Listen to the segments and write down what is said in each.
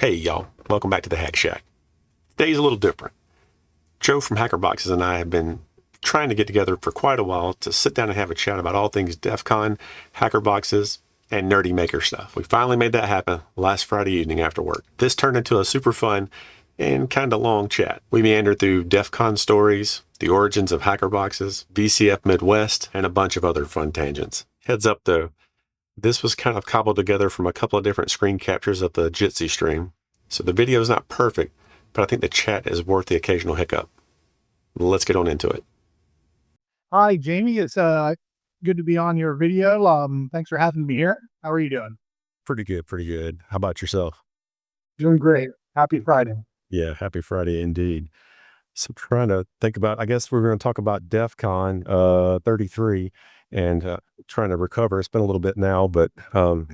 Hey y'all, welcome back to the Hack Shack. Today's a little different. Joe from HackerBoxes and I have been trying to get together for quite a while to sit down and have a chat about all things DEF CON, HackerBoxes, and nerdy maker stuff. We finally made that happen last Friday evening after work. This turned into a super fun and kind of long chat. We meandered through DEF CON stories, the origins of HackerBoxes, VCF Midwest, and a bunch of other fun tangents. Heads up though, this was kind of cobbled together from a couple of different screen captures of the Jitsi stream. So the video is not perfect, but I think the chat is worth the occasional hiccup. Let's get on into it. Hi, Jamie. It's good to be on your video. Thanks for having me here. How are you doing? Pretty good. How about yourself? Doing great. Happy Friday. Yeah, happy Friday indeed. So trying to think about, I guess we're going to talk about DEF CON 33 and trying to recover. It's been a little bit now, but I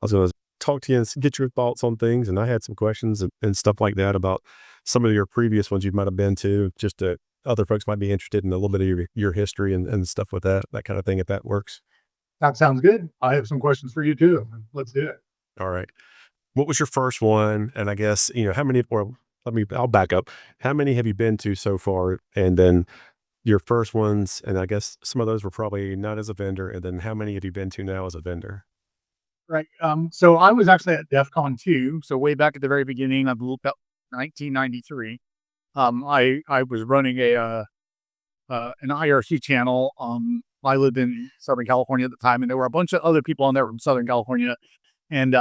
was going to talk to you and get your thoughts on things. And I had some questions and stuff like that about some of your previous ones you might have been to, just to other folks might be interested in a little bit of your history and stuff with that kind of thing, if that works. That sounds good. I have some questions for you too. Let's do it. All right. What was your first one? And I guess, how many, or I'll back up. How many have you been to so far? And then your first ones, and I guess some of those were probably not as a vendor. And then how many have you been to now as a vendor? Right. So I was actually at DEF CON 2. So way back at the very beginning, I blew up 1993. I was running an IRC channel. I lived in Southern California at the time, and there were a bunch of other people on there from Southern California. And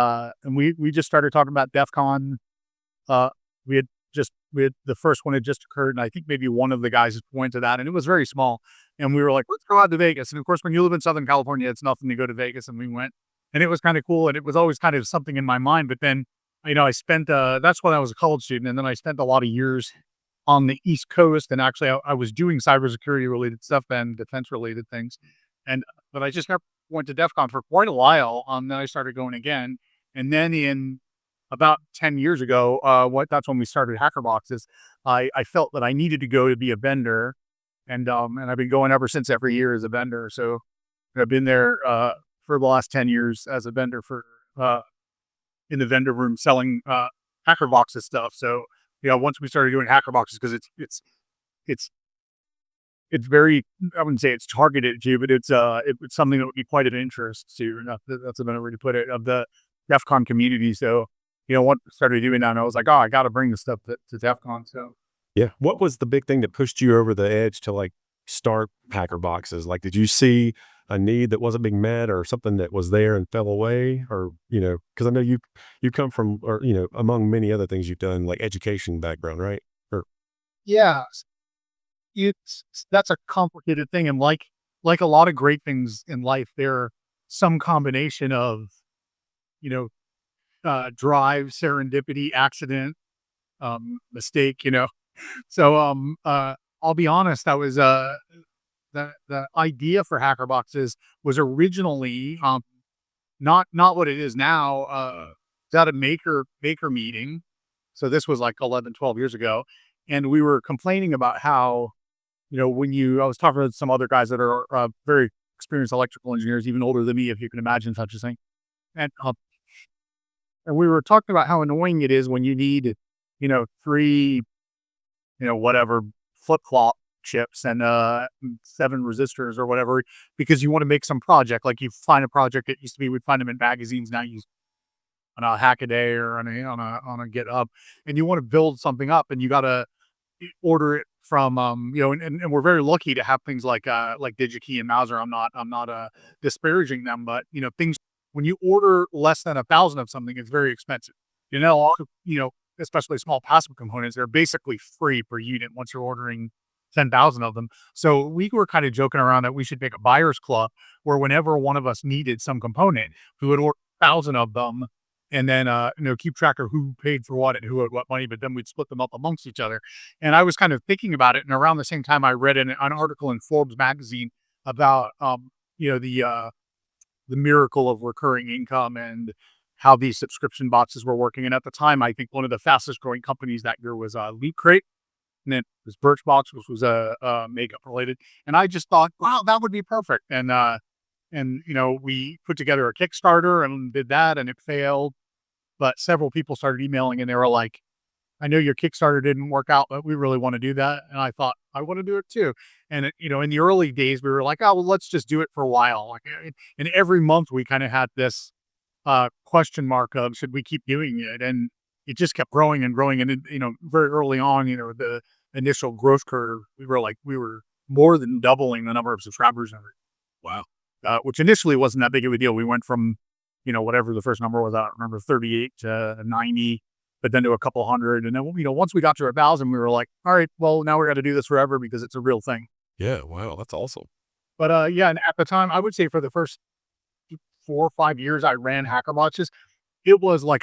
we just started talking about DEF CON. We had the first one had just occurred, and I think maybe one of the guys went to that, and it was very small. And we were like, let's go out to Vegas. And of course, when you live in Southern California, it's nothing to go to Vegas. And we went, and it was kind of cool. And it was always kind of something in my mind. But then, I spent, that's when I was a college student. And then I spent a lot of years on the East Coast. And actually, I was doing cybersecurity related stuff and defense related things. But I just never went to DEF CON for quite a while. Then I started going again. And then in about 10 years ago, that's when we started HackerBoxes. I felt that I needed to go to be a vendor. And I've been going ever since, every year as a vendor. So I've been there for the last 10 years as a vendor for in the vendor room selling HackerBoxes stuff. So once we started doing HackerBoxes, because it's very, I wouldn't say it's targeted to, but it's something that would be quite of interest to, that's a better way to put it, of the DEF CON community. So once I started doing that, I was like, oh, I got to bring this stuff to DEF CON. So Yeah. What was the big thing that pushed you over the edge to like start HackerBoxes? Like, did you see a need that wasn't being met, or something that was there and fell away? Or, because I know you come from, or, among many other things you've done, like education background, right? Or yeah, that's a complicated thing. And like a lot of great things in life, they're some combination of, drive, serendipity, accident, mistake, So, I'll be honest, I was, the idea for HackerBoxes was originally, not what it is now. It's at a maker meeting. So this was like 11, 12 years ago. And we were complaining about how, I was talking to some other guys that are very experienced electrical engineers, even older than me, if you can imagine such a thing. And we were talking about how annoying it is when you need, three, whatever flip-flop chips and 7 resistors or whatever, because you want to make some project. Like, you find a project that used to be, we'd find them in magazines, now you on a Hackaday or on a GitHub, and you want to build something up, and you got to order it from and we're very lucky to have things like DigiKey and Mauser. I'm not disparaging them, but things, when you order less than 1,000 of something, it's very expensive. Especially small passive components, they're basically free per unit once you're ordering 10,000 of them. So we were kind of joking around that we should make a buyer's club where whenever one of us needed some component, we would order 1,000 of them, and then keep track of who paid for what and who owed what money, but then we'd split them up amongst each other. And I was kind of thinking about it, and around the same time I read an article in Forbes magazine about the miracle of recurring income and how these subscription boxes were working. And at the time, I think one of the fastest growing companies that year was Leap Crate. And then it was Birchbox, which was makeup related. And I just thought, wow, that would be perfect. And we put together a Kickstarter and did that, and it failed. but several people started emailing and they were like, I know your Kickstarter didn't work out, but we really want to do that. And I thought, I want to do it too. And, in the early days, we were like, oh, well, let's just do it for a while. Like, and every month we kind of had this question mark of, should we keep doing it? And it just kept growing and growing. And, very early on, the initial growth curve, we were more than doubling the number of subscribers. Wow. Which initially wasn't that big of a deal. We went from, whatever the first number was, I don't remember, 38 to 90, but then to a couple hundred. And then, once we got to 1,000, we were like, all right, well, now we're going to do this forever because it's a real thing. Yeah. Wow. That's awesome. But yeah, and at the time, I would say for the first 4 or 5 years I ran HackerBoxes, it was like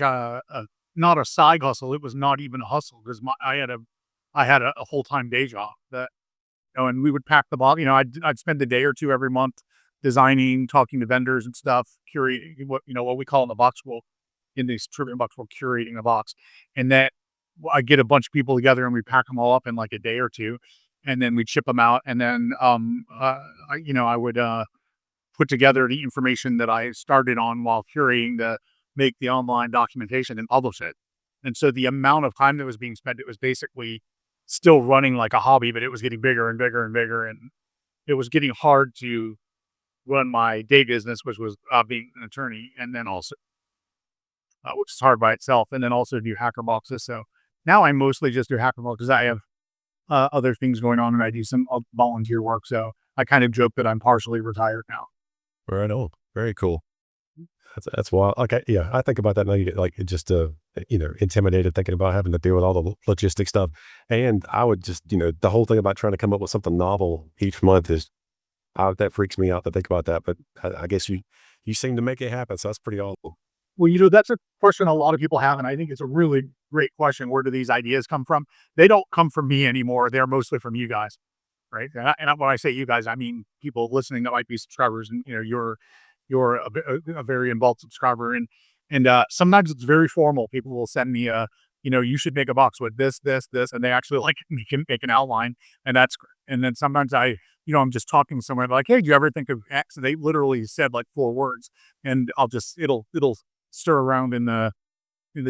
not a side hustle. It was not even a hustle because I had a full-time day job that, and we would pack the box. I'd spend a day or two every month designing, talking to vendors and stuff, curating what we call in the box world, in the distributing box world, curating the box. And that I'd get a bunch of people together and we'd pack them all up in like a day or two, and then we'd ship them out. And then, I would, put together the information that I started on while curating to make the online documentation and publish it. And so the amount of time that was being spent, it was basically still running like a hobby, but it was getting bigger and bigger and bigger. And it was getting hard to run my day business, which was being an attorney, and then also, which is hard by itself, and then also do HackerBoxes. So now I mostly just do HackerBoxes because I have other things going on and I do some volunteer work. So I kind of joke that I'm partially retired now. Right on. Very cool. That's wild. Okay, yeah, I think about that now. You get like just intimidated thinking about having to deal with all the logistic stuff. And I would just, the whole thing about trying to come up with something novel each month is that freaks me out to think about that. But I guess you seem to make it happen, so that's pretty awesome. Well, that's a question a lot of people have, and I think it's a really great question. Where do these ideas come from? They don't come from me anymore. They're mostly from you guys, right? And when I say you guys, I mean people listening that might be subscribers, and you're a very involved subscriber, and sometimes it's very formal. People will send me you should make a box with this, and they actually like make an outline, and that's great. And then sometimes I'm just talking to someone like, hey, do you ever think of X? And they literally said like 4 words, and it'll stir around in the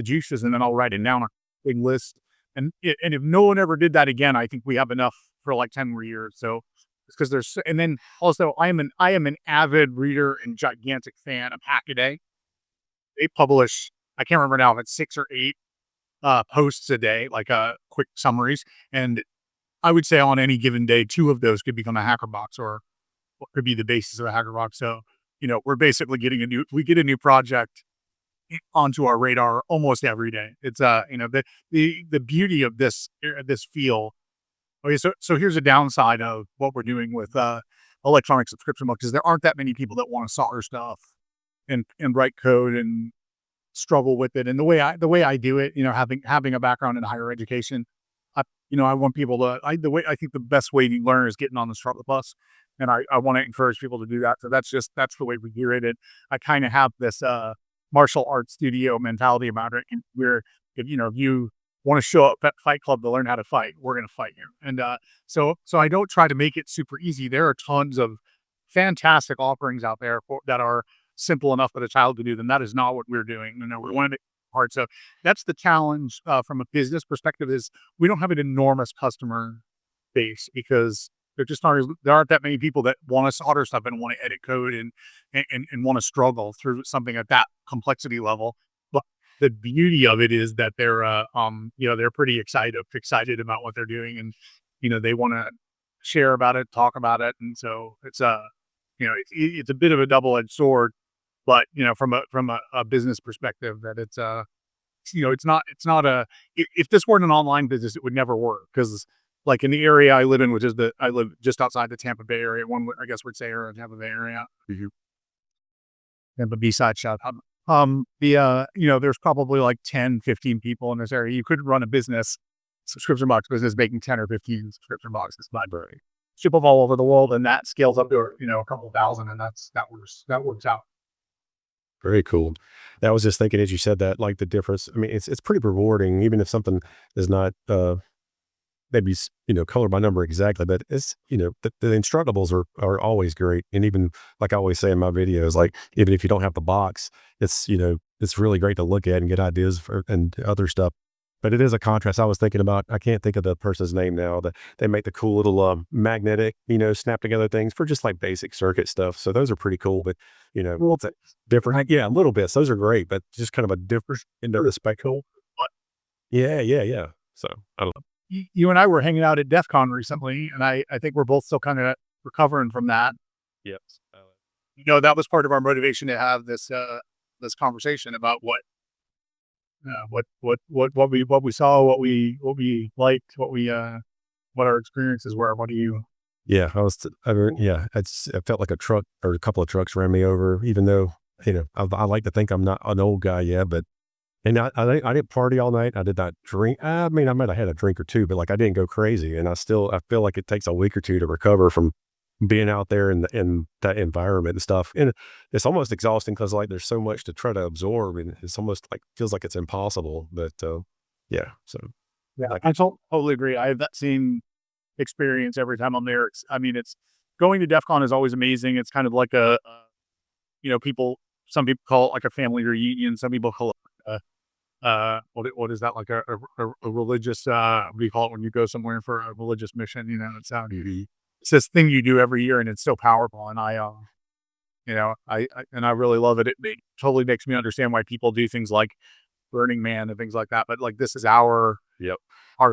juices, and then I'll write it down on a big list. And if no one ever did that again, I think we have enough for like 10 more years. So it's because and then also I am an avid reader and gigantic fan of Hackaday. They publish, I can't remember now if it's 6 or 8 posts a day, like quick summaries. And I would say on any given day, 2 of those could become a HackerBox or what could be the basis of a HackerBox. So, we're basically we get a new project onto our radar almost every day. It's the beauty of this field. Okay, so here's a downside of what we're doing with electronic subscription boxes. There aren't that many people that want to solder stuff and write code and struggle with it. And the way I do it, having a background in higher education, I want people to, I think the best way to learn is getting on the struggle bus. And I want to encourage people to do that. So that's the way we do it. And I kind of have this martial arts studio mentality about it, where if you want to show up at Fight Club to learn how to fight, we're going to fight you. And so I don't try to make it super easy. There are tons of fantastic offerings out there that are simple enough for the child to do them. That is not what we're doing. We want to make it hard. So that's the challenge from a business perspective, is we don't have an enormous customer base because there aren't that many people that want to solder stuff and want to edit code and want to struggle through something at that complexity level. But the beauty of it is that they're pretty excited about what they're doing, and they want to share about it, talk about it. And so it's it's a bit of a double-edged sword, but from a business perspective, that it's if this weren't an online business, it would never work, because like in the area I live in, which is I live just outside the Tampa Bay area, I guess we'd say, or Tampa Bay area, Tampa B-side shot. There's probably like 10, 15 people in this area. You could run a subscription box business making 10 or 15 subscription boxes, but ship them all over the world, and that scales up to a couple thousand, and that works out. Very cool. I was just thinking as you said that, like the difference. I mean, it's pretty rewarding, even if something is not maybe color by number exactly, but it's the instructables are always great. And even like I always say in my videos, like even if you don't have the box, it's it's really great to look at and get ideas for and other stuff. But it is a contrast. I was thinking about, I can't think of the person's name now, that they make the cool little magnetic, snap together things for just like basic circuit stuff. So those are pretty cool, but it's a different, yeah, little bits. Those are great, but just kind of a different end of the spectrum. Yeah, yeah, yeah. So I don't know. You and I were hanging out at DEF CON recently, and I think we're both still kind of recovering from that. Yes. That was part of our motivation to have this conversation about what we saw, what we liked, what our experiences were. What do you? Yeah, I felt like a truck or a couple of trucks ran me over, even though, I like to think I'm not an old guy yet, but, and I didn't party all night. I did not drink. I mean, I might have had a drink or two, but like I didn't go crazy. And I feel like it takes a week or two to recover from being out there in that environment and stuff. And it's almost exhausting because like there's so much to try to absorb, and it's almost like feels like it's impossible. But yeah, so Yeah, I totally agree. I have that same experience every time I'm there. It's going to DEF CON is always amazing. It's kind of like some people call it like a family reunion. Some people call it what is that, like a religious what do you call it when you go somewhere for a religious mission? It's how it's this thing you do every year, and it's so powerful. And I really love it. It totally makes me understand why people do things like Burning Man and things like that. But like this is our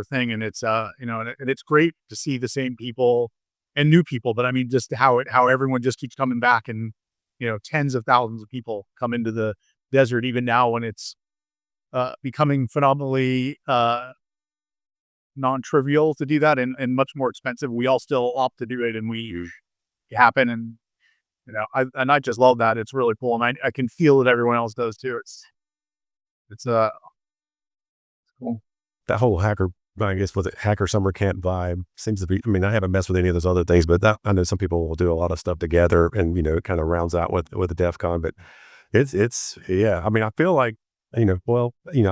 thing, and it's and it's great to see the same people and new people. But I mean, just how everyone just keeps coming back, and tens of thousands of people come into the desert even now when it's becoming phenomenally non-trivial to do that, and much more expensive. We all still opt to do it, and we happen, and I just love that. It's really cool, and I can feel that everyone else does too. It's cool. that whole I guess, was it Hacker Summer Camp vibe seems to be, I mean, I haven't messed with any of those other things, but I know some people will do a lot of stuff together, and, it kind of rounds out with the DEF CON, but yeah. I mean, I feel like, I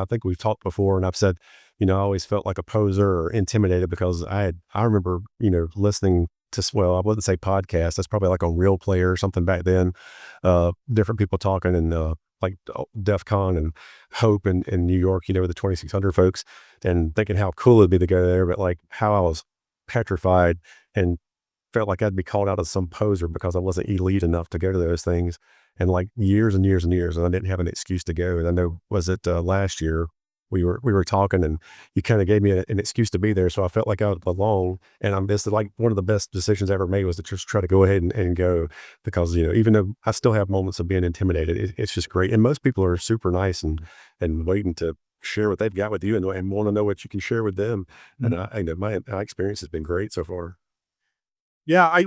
think we've talked before, and I've said, I always felt like a poser or intimidated because I remember, listening to, well, I wouldn't say podcast. That's probably like on Real Player or something back then. Different people talking, and like DEF CON and Hope in New York, with the 2,600 folks, and thinking how cool it'd be to go there, but like how I was petrified and felt like I'd be called out as some poser because I wasn't elite enough to go to those things. And like years and years and years, and I didn't have an excuse to go. And I know, was it last year we were talking, and you kind of gave me an excuse to be there. So I felt like I would belong. And it's like one of the best decisions I ever made was to just try to go ahead and go, because, even though I still have moments of being intimidated, it's just great. And most people are super nice and waiting to share what they've got with you, and want to know what you can share with them. Mm-hmm. And I know my experience has been great so far. Yeah,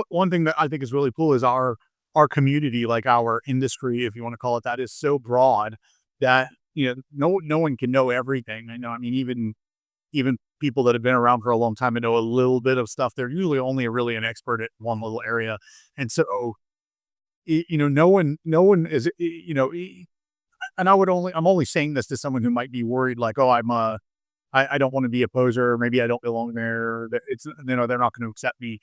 one thing that I think is really cool is our community, like our industry, if you want to call it that, is so broad that no one can know everything. I mean, even people that have been around for a long time and know a little bit of stuff, they're usually only really an expert at one little area, and so no one is and I'm only saying this to someone who might be worried, like, oh, I don't want to be a poser, maybe I don't belong there. That it's they're not going to accept me.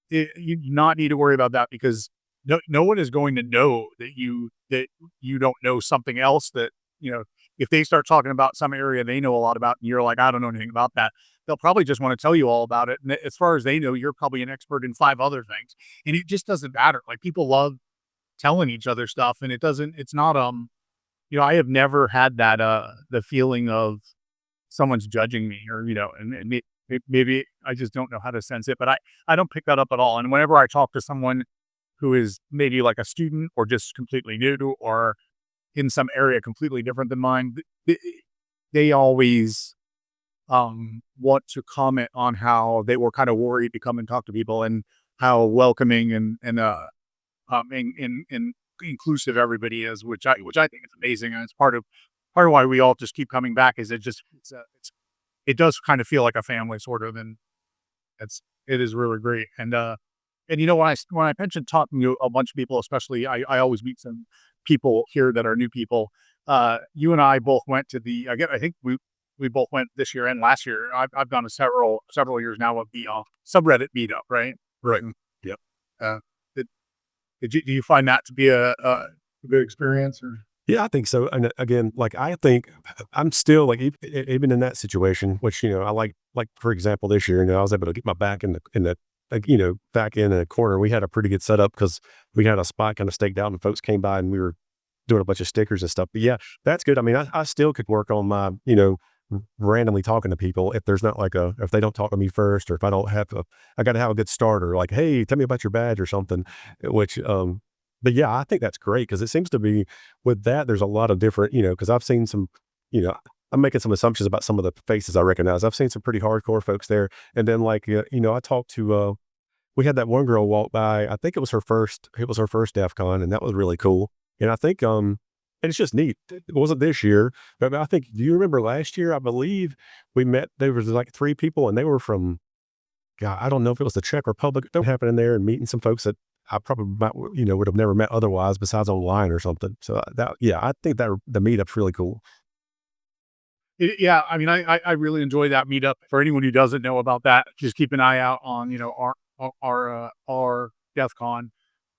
You do not need to worry about that, because no one is going to know that you don't know something else. That if they start talking about some area they know a lot about, and you're like, I don't know anything about that, they'll probably just want to tell you all about it. And as far as they know, you're probably an expert in 5 other things, and it just doesn't matter. Like, people love telling each other stuff, and it's not I have never had that the feeling of someone's judging me, or and maybe I just don't know how to sense it, but I don't pick that up at all. And whenever I talk to someone who is maybe like a student or just completely new to, or in some area completely different than mine, they always want to comment on how they were kind of worried to come and talk to people, and how welcoming and inclusive everybody is, which I think is amazing. And it's part of why we all just keep coming back, is it does kind of feel like a family, sort of, and it is really great. And when I mentioned talking to a bunch of people, especially, I always meet some people here that are new people. You and I both went to I think we both went this year and last year. I've gone to several years now of the subreddit meetup, right? Right. Yep. Do you find that to be a good experience? Or? Yeah, I think so. And again, like I think I'm still like even in that situation, which I like for example this year, I was able to get my back in the like back in a corner. We had a pretty good setup because we had a spot kind of staked out, and folks came by, and we were doing a bunch of stickers and stuff. But yeah, that's good. I mean, I still could work on my randomly talking to people if there's not like if they don't talk to me first, or if I don't have I got to have a good starter, like, hey, tell me about your badge or something, which but yeah, I think that's great because it seems to be with that, there's a lot of different, because I've seen some, you know, I'm making some assumptions about some of the faces I recognize. I've seen some pretty hardcore folks there. And then like, I talked to, we had that one girl walk by, I think it was her first DEF CON, and that was really cool. And I think, and it's just neat. It wasn't this year, but I think, do you remember last year? I believe there was like 3 people, and they were from, God, I don't know if it was the Czech Republic. Something happening there, and meeting some folks that I probably might, would have never met otherwise besides online or something. So yeah, I think that the meetup's really cool. Yeah, I mean, I really enjoy that meetup. For anyone who doesn't know about that, just keep an eye out on our DEF CON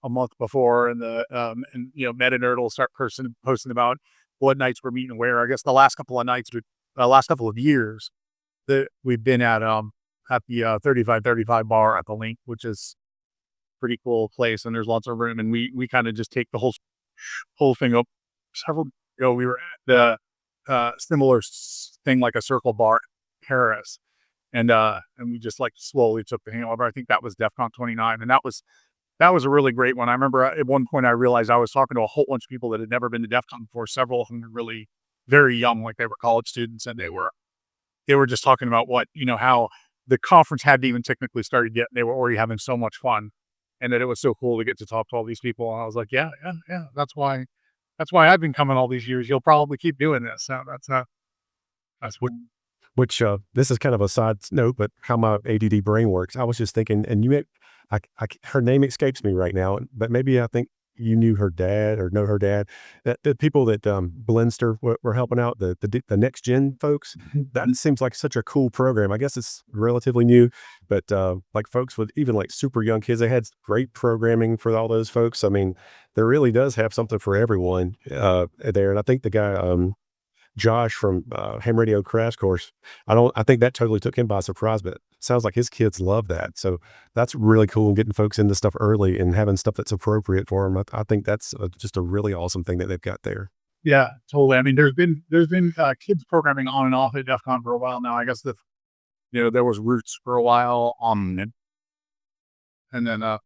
a month before, and Meta Nerd will start posting about what nights we're meeting where. I guess the last couple of nights, last couple of years that we've been at the 3535 bar at the Link, which is pretty cool place, and there's lots of room, and we kind of just take the whole thing up. Several years ago, we were at the similar thing, like a circle bar in Paris, and we just like slowly took the hangover. I think that was DEF CON 29, and that was a really great one. I remember at one point I realized I was talking to a whole bunch of people that had never been to DEF CON before. Several of them were really very young, like they were college students, and they were just talking about how the conference hadn't even technically started yet. They were already having so much fun, and that it was so cool to get to talk to all these people. And I was like, yeah, yeah, yeah. That's why I've been coming all these years. You'll probably keep doing this. So that's what. Which this is kind of a side note, but how my ADD brain works. I was just thinking, and her name escapes me right now, but maybe I think you knew her dad or know her dad. That the people that Blendster were helping out, the next gen folks. That seems like such a cool program. I guess it's relatively new, but like folks with even like super young kids, they had great programming for all those folks. I mean, there really does have something for everyone there. And I think the guy Josh from Ham Radio Crash Course, I think that totally took him by surprise, but it sounds like his kids love that. So that's really cool, getting folks into stuff early and having stuff that's appropriate for them. I think that's just a really awesome thing that they've got there. Yeah, totally. I mean, there's been kids programming on and off at DEF CON for a while now. I guess there was Roots for a while, and then I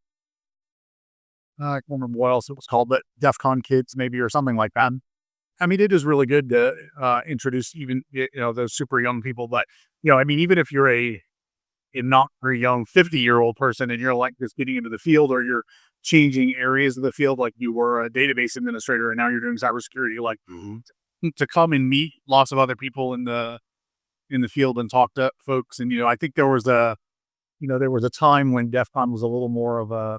can't remember what else it was called, but DEF CON Kids maybe, or something like that. I mean, it is really good to introduce even those super young people. But I mean, even if you're a not very young 50-year-old person, and you're like just getting into the field, or you're changing areas of the field, like you were a database administrator and now you're doing cybersecurity, like to come and meet lots of other people in the field and talk to folks. And I think there was a time when DEF CON was a little more of a,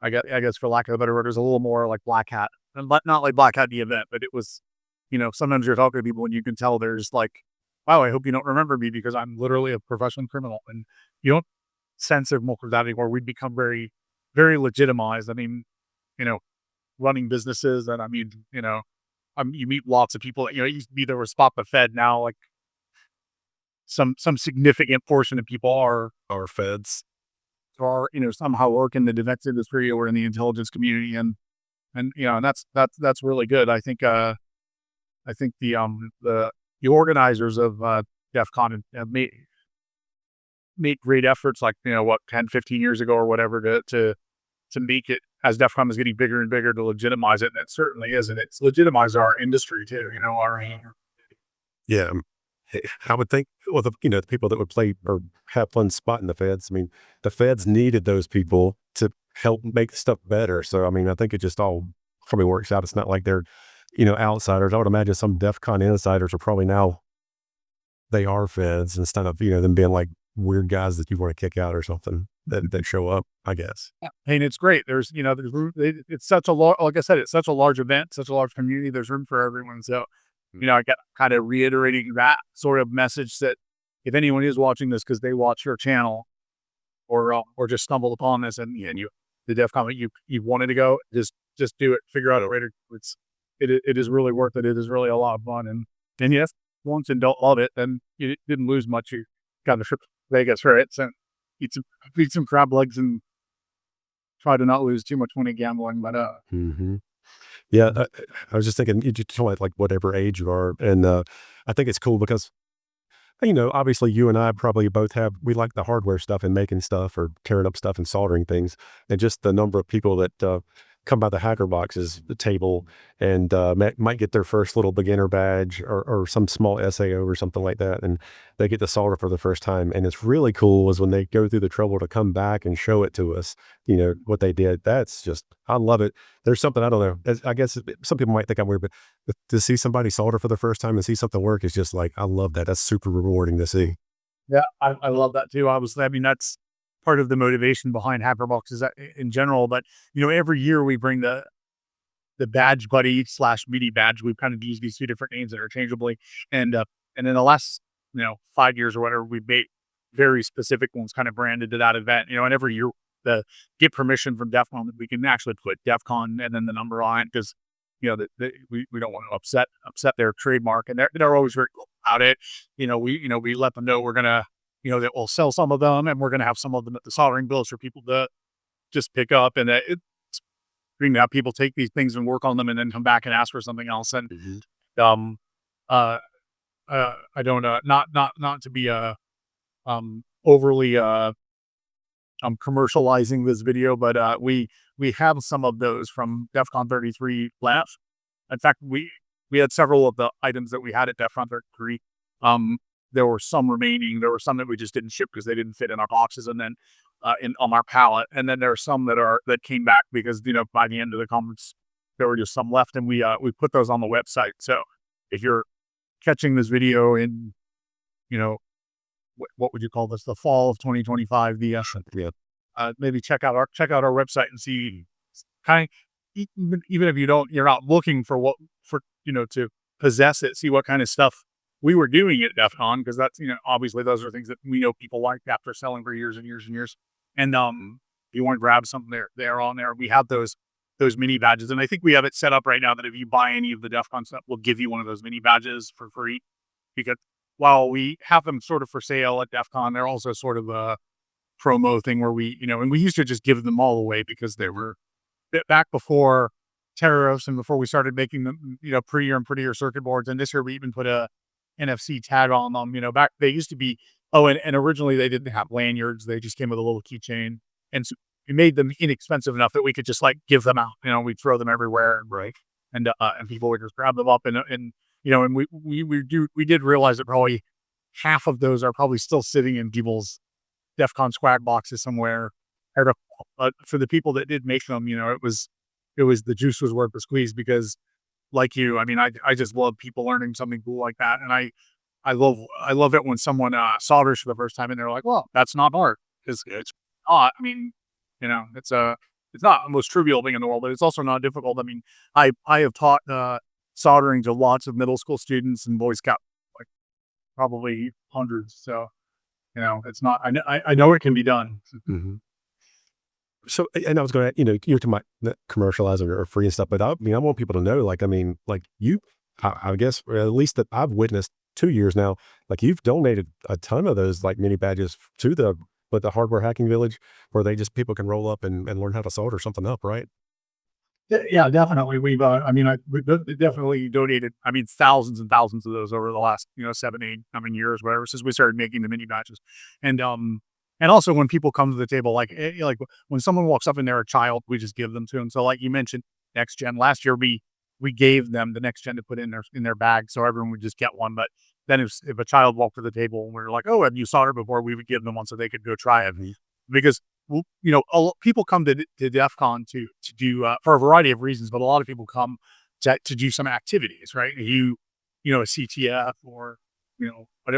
I guess for lack of a better word, it was a little more like Black Hat. And not like Black Hat the event, but it was, sometimes you're talking to people and you can tell there's like, wow, I hope you don't remember me because I'm literally a professional criminal. And you don't sense it more of that anymore. We've become very, very legitimized. I mean, running businesses, and I mean, you meet lots of people. It used to be there was Spot the Fed. Now, like some significant portion of people are Our feds. somehow work in the defense industry or in the intelligence community, and that's really good. I think the organizers of DEF CON have made great efforts, like 10, 15 years ago or whatever, to make it, as DEF CON is getting bigger and bigger, to legitimize it. And it certainly is, and it's legitimized our industry too. Yeah. I would think, well, the people that would play or have fun spotting the feds. I mean, the feds needed those people to help make stuff better. So, I mean, I think it just all probably works out. It's not like they're, outsiders. I would imagine some DEF CON insiders are probably now, they are feds instead of, them being like weird guys that you want to kick out or something that show up, I guess. Yeah. And it's great. There's room. It's such a large, like I said, it's such a large event, such a large community. There's room for everyone. So, I get kind of reiterating that sort of message, that if anyone is watching this because they watch your channel, or just stumbled upon this, and the DEF CON, you wanted to go, just do it. Figure out a way to. it is really worth it. It is really a lot of fun. And yes, once and don't love it, then you didn't lose much. You got to trip to Vegas for it. So eat some crab legs and try to not lose too much money gambling. But Hmm. Yeah, I was just thinking, you just told like whatever age you are, and I think it's cool because obviously you and I probably both we like the hardware stuff and making stuff or tearing up stuff and soldering things. And just the number of people that come by the Hacker Boxes table and might get their first little beginner badge or some small SAO or something like that. And they get to solder for the first time. And it's really cool is when they go through the trouble to come back and show it to us, what they did. That's just, I love it. There's something, I don't know. I guess some people might think I'm weird, but to see somebody solder for the first time and see something work is just like, I love that. That's super rewarding to see. yeah, I love that too. I mean, that's part of the motivation behind HackerBoxes in general. But every year we bring the badge buddy / mini badge. We've kind of used these two different names interchangeably, and in the last 5 years or whatever, we've made very specific ones kind of branded to that event. And every year the get permission from DEF CON that we can actually put DEF CON and then the number on it because we don't want to upset their trademark, and they're always very cool about it. We let them know we're gonna that we'll sell some of them, and we're gonna have some of them at the soldering bills for people to just pick up, and that it's great to have people take these things and work on them and then come back and ask for something else. And Mhm. um uh I don't not to be overly commercializing this video, but we have some of those from DEF CON 33 left. In fact, we had several of the items that we had at DEF CON 33. There were some remaining. There were some that we just didn't ship because they didn't fit in our boxes, and then on our pallet. And then there are some that came back because by the end of the conference there were just some left, and we put those on the website. So if you're catching this video in you know what would you call this, the fall of 2025, the Yeah. maybe check out our website and see kind of even if you're not looking for to possess it, see what kind of stuff we were doing at DEF CON, because that's obviously those are things that we know people like after selling for years and years and years. And if you want to grab something there on there, we have those mini badges, and I think we have it set up right now that if you buy any of the DEF CON stuff, we'll give you one of those mini badges for free, because while we have them sort of for sale at DEF CON, they're also sort of a promo thing where and we used to just give them all away because they were back before tariffs and before we started making them, prettier and prettier circuit boards. And this year we even put a NFC tag on them. Back they used to be, and originally they didn't have lanyards. They just came with a little keychain. And so we made them inexpensive enough that we could just like give them out. We'd throw them everywhere, right? And people would just grab them up and we did realize that probably half of those are probably still sitting in people's DEF CON swag boxes somewhere. But for the people that did make them, it was the juice was worth the squeeze, because like I mean, I just love people learning something cool like that. And I love it when someone solders for the first time and they're like, well, that's not art. It's not. I mean, it's not the most trivial thing in the world, but it's also not difficult. I mean, I have taught soldering to lots of middle school students and Boy Scout, like probably hundreds. So it's not. I know it can be done. Mhm. So, and I was going to, you're talking about commercializing or free and stuff, but I mean, I want people to know, like, I mean, like I guess, or at least that I've witnessed 2 years now, like you've donated a ton of those like mini badges to the hardware hacking village where people can roll up and learn how to solder something up, right? Yeah, definitely. We definitely donated, I mean, thousands and thousands of those over the last, 7, 8, years, whatever, since we started making the mini batches. And also when people come to the table, like when someone walks up and they're a child, we just give them to them. So like you mentioned, next gen, last year, we gave them the next gen to put in their bag. So everyone would just get one. But then if a child walked to the table and we were like, oh, have you soldered before? We would give them one so they could go try it. Because people come to DEF CON to do for a variety of reasons, but a lot of people come to do some activities, right? A CTF or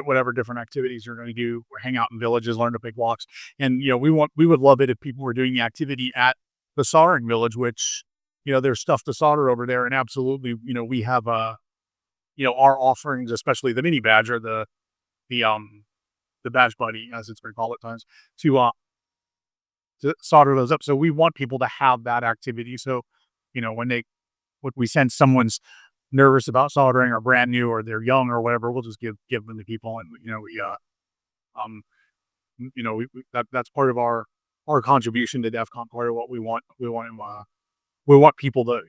whatever different activities you're going to do, or hang out in villages, learn to pick blocks. And we would love it if people were doing the activity at the soldering village, which there's stuff to solder over there, and absolutely we have our offerings, especially the mini badge or the badge buddy, as it's been called at times, to solder those up. So we want people to have that activity. So, when they what we sense someone's nervous about soldering or brand new or they're young or whatever, we'll just give them to people. And, um, that's part of our contribution to DEF CON, part of what we want. We want people to,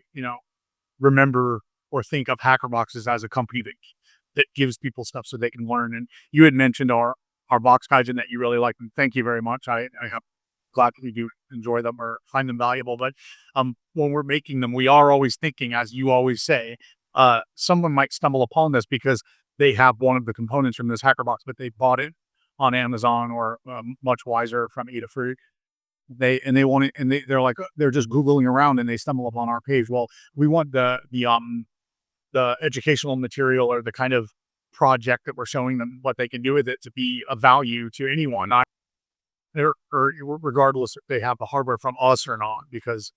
remember or think of HackerBoxes as a company that gives people stuff so they can learn. And you had mentioned our box guides and that you really like them. Thank you very much. I am glad that you do enjoy them or find them valuable. But when we're making them, we are always thinking, as you always say, someone might stumble upon this because they have one of the components from this HackerBox, but they bought it on Amazon or Much Wiser from Adafruit. They want it, and they're like they're just Googling around and they stumble upon our page. Well, we want the educational material or the kind of project that we're showing them what they can do with it to be of value to anyone, not or regardless if they have the hardware from us or not, because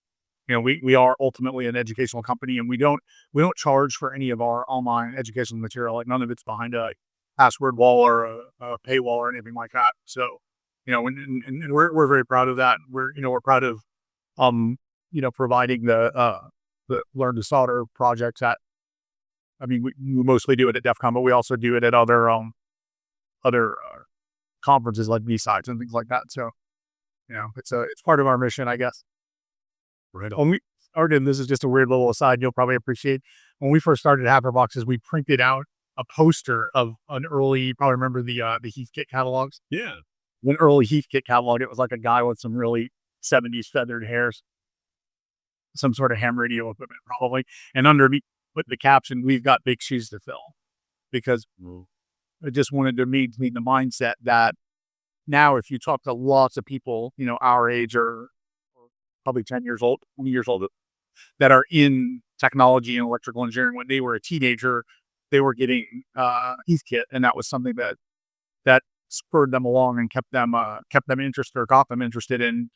we are ultimately an educational company, and we don't charge for any of our online educational material. Like, none of it's behind a password wall or a paywall or anything like that. So, and we're very proud of that. We're proud of providing the Learn to Solder projects at. I mean, we mostly do it at DEF CON, but we also do it at other conferences like B-Sides and things like that. So, it's part of our mission, I guess. Right. Arden, this is just a weird little aside you'll probably appreciate. When we first started HackerBoxes, we printed out a poster of an early, you probably remember the Heathkit catalogs? Yeah. An early Heathkit catalog. It was like a guy with some really 70s feathered hairs, some sort of ham radio equipment probably. And underneath, put the caption, "We've got big shoes to fill," because I just wanted to meet the mindset that now if you talk to lots of people, our age or probably 10 years old, 20 years old, that are in technology and electrical engineering, when they were a teenager, they were getting Heathkit, and that was something that spurred them along and kept them interested or got them interested in,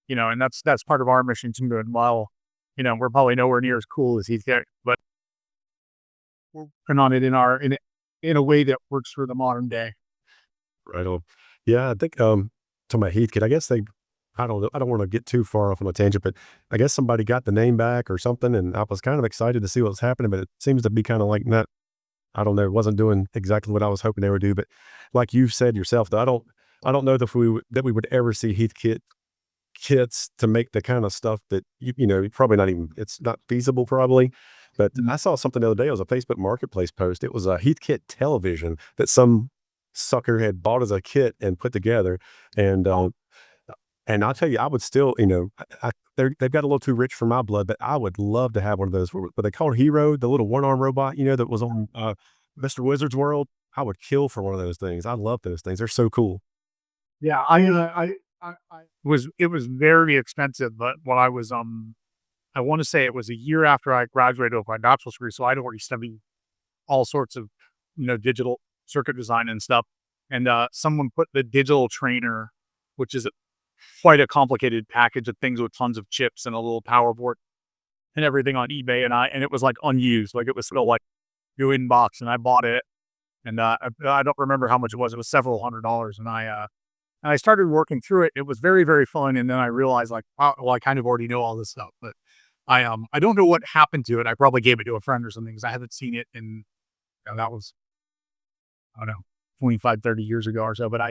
and that's part of our mission too. And while, we're probably nowhere near as cool as Heathkit, but we're working on it in a way that works for the modern day. Right on. Yeah, I think to my Heathkit, I guess I don't know, I don't want to get too far off on a tangent, but I guess somebody got the name back or something, and I was kind of excited to see what was happening, but it seems to be kind of like not, I don't know, it wasn't doing exactly what I was hoping they would do. But like you said yourself, though, I don't know that we would ever see Heathkit kits to make the kind of stuff that probably not even, it's not feasible probably. But I saw something the other day. It was a Facebook Marketplace post. It was a Heathkit television that some sucker had bought as a kit and put together. And I'll tell you, I would still, they've got a little too rich for my blood, but I would love to have one of those. What they call Hero, the little one-arm robot, that was on Mr. Wizard's World. I would kill for one of those things. I love those things. They're so cool. Yeah, it was very expensive, but when I was I want to say it was a year after I graduated with my bachelor's degree, so I'd already studied all sorts of digital circuit design and stuff. And someone put the digital trainer, which is quite a complicated package of things with tons of chips and a little power board and everything, on eBay, and it was like unused, like it was still like your inbox, and I bought it, and I don't remember how much it was. It was several $100s, and I started working through it. It was very, very fun, and then I realized, like, wow, well, I kind of already know all this stuff, but I don't know what happened to it. I probably gave it to a friend or something because I haven't seen it in, that was, I don't know, 25, 30 years ago or so. But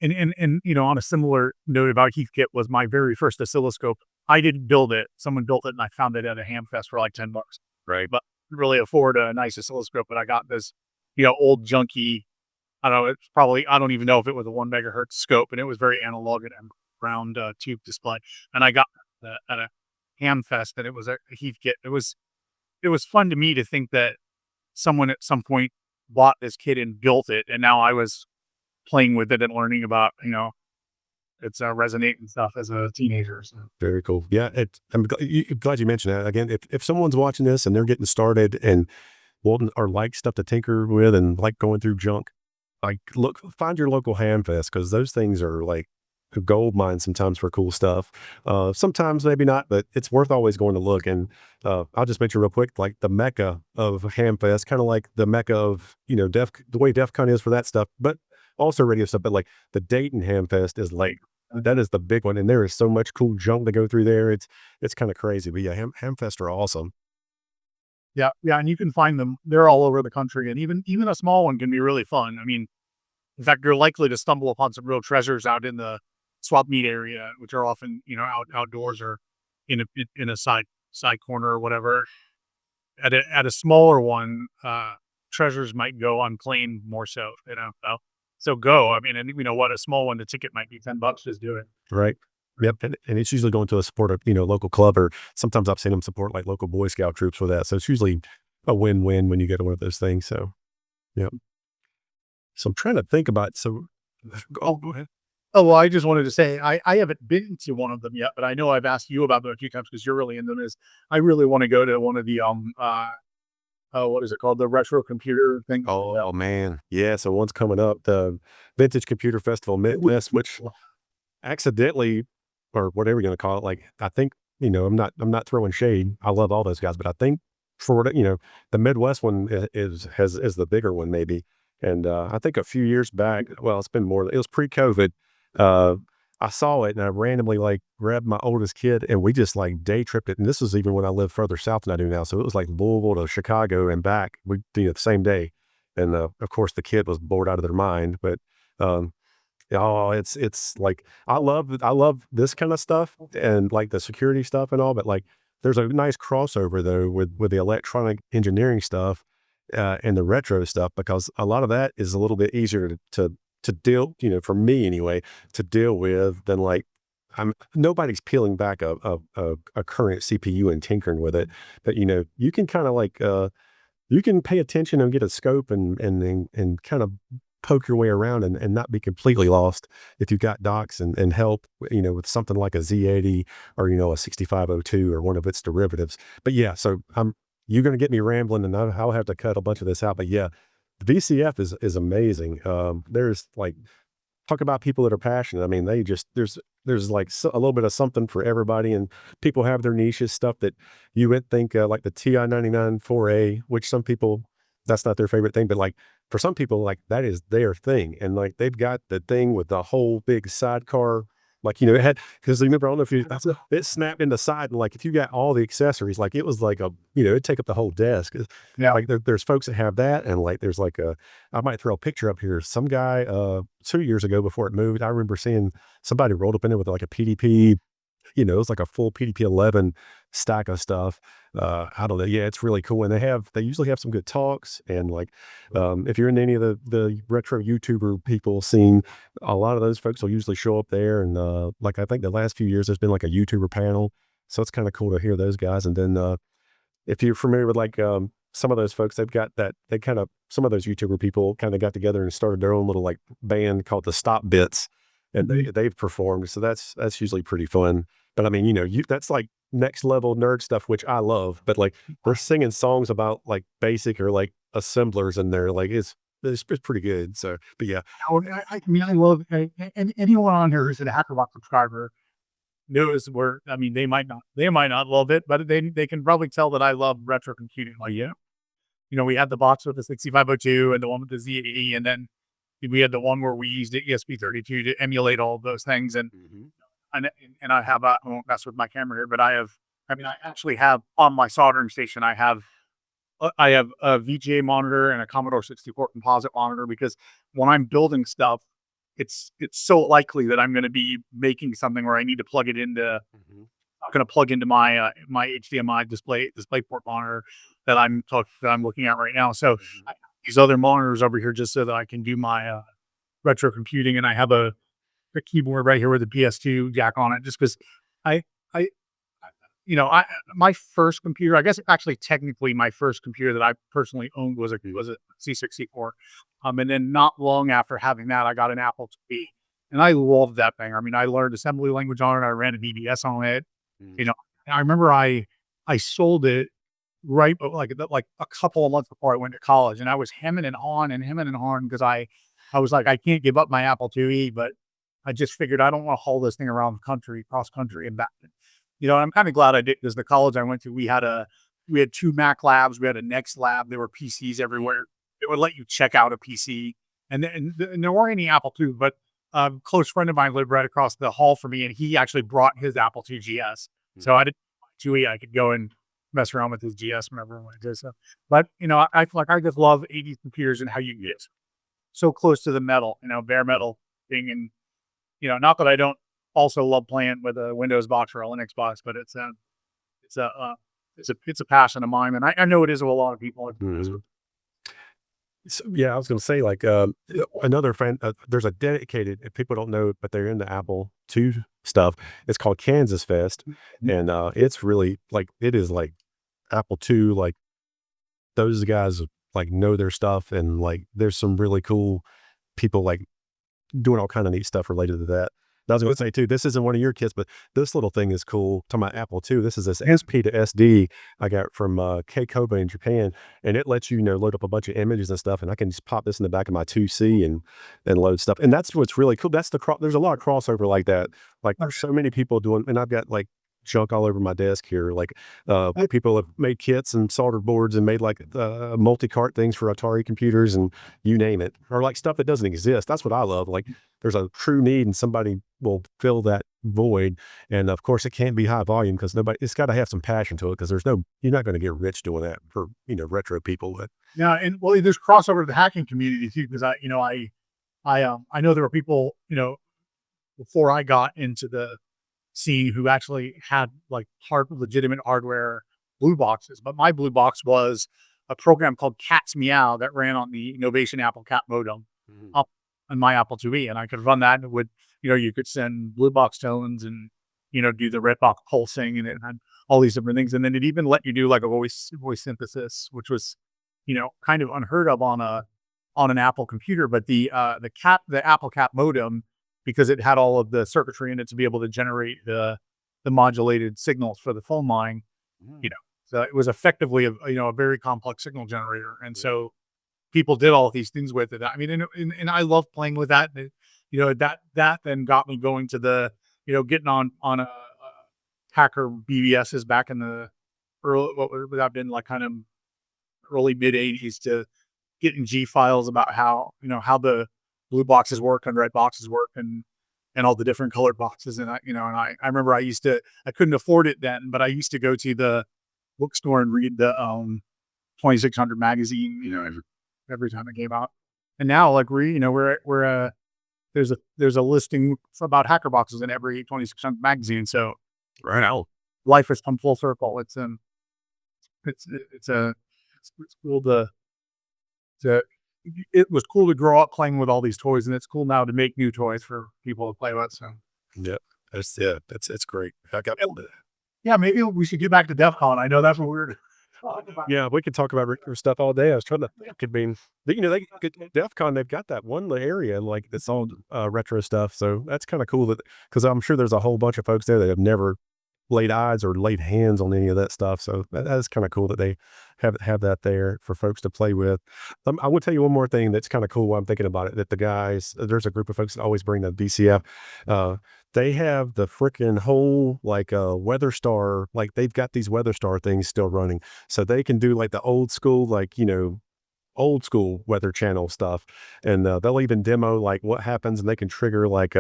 on a similar note about Heathkit, was my very first oscilloscope. I didn't build it. Someone built it, and I found it at a ham fest for like $10. Right. But I couldn't really afford a nice oscilloscope, but I got this, old junky, I don't know, it's probably, I don't even know if it was a 1 megahertz scope, and it was very analog and round tube display. And I got that at a ham fest, and it was a Heathkit. It was fun to me to think that someone at some point bought this kit and built it, and now I was playing with it and learning about, its resonate and stuff as a teenager. So. Very cool. Yeah, I'm glad you mentioned that. Again, if someone's watching this and they're getting started and wanting or like stuff to tinker with and like going through junk, like find your local ham fest, because those things are like a gold mine sometimes for cool stuff. Sometimes maybe not, but it's worth always going to look. And I'll just mention real quick, like the mecca of ham fest, kind of like the mecca of the way DEF CON is for that stuff, but also radio stuff. But like the Dayton Ham Fest is like that is the big one. And there is so much cool junk to go through there. It's kind of crazy. But yeah, Hamfest are awesome. Yeah, yeah, and you can find them. They're all over the country, and even a small one can be really fun. I mean, in fact, you're likely to stumble upon some real treasures out in the swap meet area, which are often outdoors or in a side corner or whatever. At a smaller one, treasures might go unclaimed more so. So go. I mean, and what, a small one, the ticket might be $10 just do it. Right. Yep. And it's usually going to a support of, local club, or sometimes I've seen them support like local Boy Scout troops for that. So it's usually a win-win when you get to one of those things. So, yeah. So I'm trying to think about, go ahead. Oh, well, I just wanted to say, I haven't been to one of them yet, but I know I've asked you about them a few times because you're really into them. I really want to go to one of the, what is it called? The retro computer thing. Oh man. Yeah. So one's coming up, the Vintage Computer Festival Midwest, which accidentally, or whatever you're going to call it. Like, I think, I'm not throwing shade. I love all those guys, but I think for the Midwest one is the bigger one maybe. And, I think a few years back, well, it was pre-COVID. Uh, I saw it and I randomly like grabbed my oldest kid and we just like day tripped it. And this was even when I lived further south than I do now. So it was like Louisville to Chicago and back. We do it the same day. And, of course the kid was bored out of their mind, but, oh, it's like I love this kind of stuff and like the security stuff and all, but like there's a nice crossover though with the electronic engineering stuff, and the retro stuff, because a lot of that is a little bit easier to deal, for me anyway, to deal with than like nobody's peeling back a current CPU and tinkering with it, but you can kind of like you can pay attention and get a scope and kind of poke your way around and not be completely lost if you've got docs and help, with something like a Z80 or, a 6502 or one of its derivatives. But yeah, so you're going to get me rambling and I'll have to cut a bunch of this out. But yeah, the VCF is amazing. There's like, talk about people that are passionate. I mean, there's like a little bit of something for everybody, and people have their niches, stuff that you would think, like the TI-99 4A, which some people, that's not their favorite thing, but like for some people, like that is their thing. And like, they've got the thing with the whole big sidecar, like, it had, because remember, I don't know if it snapped in the side, and like, if you got all the accessories, like it was like it'd take up the whole desk. Yeah. Like there's folks that have that. And like, there's like I might throw a picture up here. Some guy, 2 years ago before it moved, I remember seeing somebody rolled up in it with like a PDP, it was like a full PDP 11 stack of stuff. I don't know. Yeah, it's really cool. And they usually have some good talks. And like, if you're in any of the retro YouTuber people scene, a lot of those folks will usually show up there. And, like, I think the last few years, there's been like a YouTuber panel. So it's kind of cool to hear those guys. And then, if you're familiar with like, some of those folks, some of those YouTuber people kind of got together and started their own little like band called the Stop Bits, and they've performed. So that's usually pretty fun. But I mean, that's like next level nerd stuff, which I love, but like they're singing songs about like basic or like assemblers in there. Like it's pretty good. So, but yeah. I mean, I love, and anyone on here who's a HackerBox subscriber knows I mean, they might not love it, but they can probably tell that I love retro computing. Like, yeah, we had the box with the 6502 and the one with the Z80, and then we had the one where we used the ESP32 to emulate all of those things. And I have I won't mess with my camera here, but I actually have on my soldering station, I have a VGA monitor and a Commodore 64 composite monitor, because when I'm building stuff, it's so likely that I'm going to be making something where I need to plug it into, not going to plug into my my HDMI DisplayPort monitor that I'm looking at right now. So I have these other monitors over here just so that I can do my retro computing, and I have a keyboard right here with the PS2 jack on it, just because I, I, my first computer, I guess actually technically my first computer that I personally owned was a C64. And then not long after having that, I got an Apple IIe, and I loved that thing. I mean, I learned assembly language on it. I ran an EBS on it, and I remember I sold it right, like a couple of months before I went to college, and I was hemming and hawing because I was like, I can't give up my Apple IIe, but I just figured I don't want to haul this thing around the country, cross country and back. I'm kind of glad I did, because the college I went to, we had 2 Mac labs, we had a Next lab, there were PCs everywhere. It would let you check out a PC, and there weren't any Apple II, but close friend of mine lived right across the hall from me, and he actually brought his Apple II GS. So I didn't IIe. I could go and mess around with his GS whenever I wanted to. So, but I feel like I just love 80s computers and how you get so close to the metal, bare metal thing, and not that I don't also love playing with a Windows box or a Linux box, but it's a passion of mine, and I know it is with a lot of people. Mhm. So, yeah, I was going to say like another friend. There's a dedicated. If people don't know, but they're into Apple II stuff. It's called Kansas Fest, and it's really like it is like Apple II. Like those guys like know their stuff, and like there's some really cool people like doing all kind of neat stuff related to that. And I was going to say too, this isn't one of your kits, but this little thing is cool. Talking about Apple II, this is this SP to SD I got from K Kobe in Japan, and it lets you load up a bunch of images and stuff, and I can just pop this in the back of my 2C and load stuff. And that's what's really cool. That's there's a lot of crossover like that. Like there's so many people doing, and I've got like junk all over my desk here. Like people have made kits and soldered boards and made like multi-cart things for Atari computers and you name it, or like stuff that doesn't exist. That's what I love. Like there's a true need and somebody will fill that void. And of course it can't be high volume because it's got to have some passion to it, because you're not going to get rich doing that for, retro people. But Yeah, and well, there's crossover to the hacking community too, because I know there were people, before I got into the scene who actually had like legitimate hardware blue boxes. But my blue box was a program called Cat's Meow that ran on the Innovation Apple Cat modem up on my Apple IIe, and I could run that, and it would, you could send blue box tones and do the red box pulsing, and it had all these different things, and then it even let you do like a voice synthesis, which was kind of unheard of on an Apple computer. But the Apple Cat modem, because it had all of the circuitry in it to be able to generate the modulated signals for the phone line, so it was effectively a very complex signal generator. And so people did all of these things with it. I mean, and I love playing with that. And that then got me going to the, getting on a Hacker BBSs back in the early, what would that have been, like kind of early mid 80s, to getting G files about how the blue boxes work and red boxes work, and all the different colored boxes. And I remember I couldn't afford it then, but I used to go to the bookstore and read the 2600 magazine, every time it came out. And now like there's a listing about HackerBoxes in every 2600 magazine. So Right out. life has come full circle. It's cool to it was cool to grow up playing with all these toys, and it's cool now to make new toys for people to play with. So Yeah. It's great. I got yeah, maybe we should get back to DEF CON. I know that's what we're talking about. yeah, we could talk about retro stuff all day. I was trying to think. I mean, DEF CON, they've got that one area like that's all retro stuff. So that's kind of cool because I'm sure there's a whole bunch of folks there that have never laid eyes or laid hands on any of that stuff. So that's kind of cool that they have that there for folks to play with. I will tell you one more thing that's kind of cool while I'm thinking about it, that the guys, there's a group of folks that always bring the VCF. They have the freaking whole like Weather Star, like they've got these Weather Star things still running. So they can do like the old school, like, old school Weather Channel stuff. And they'll even demo like what happens, and they can trigger like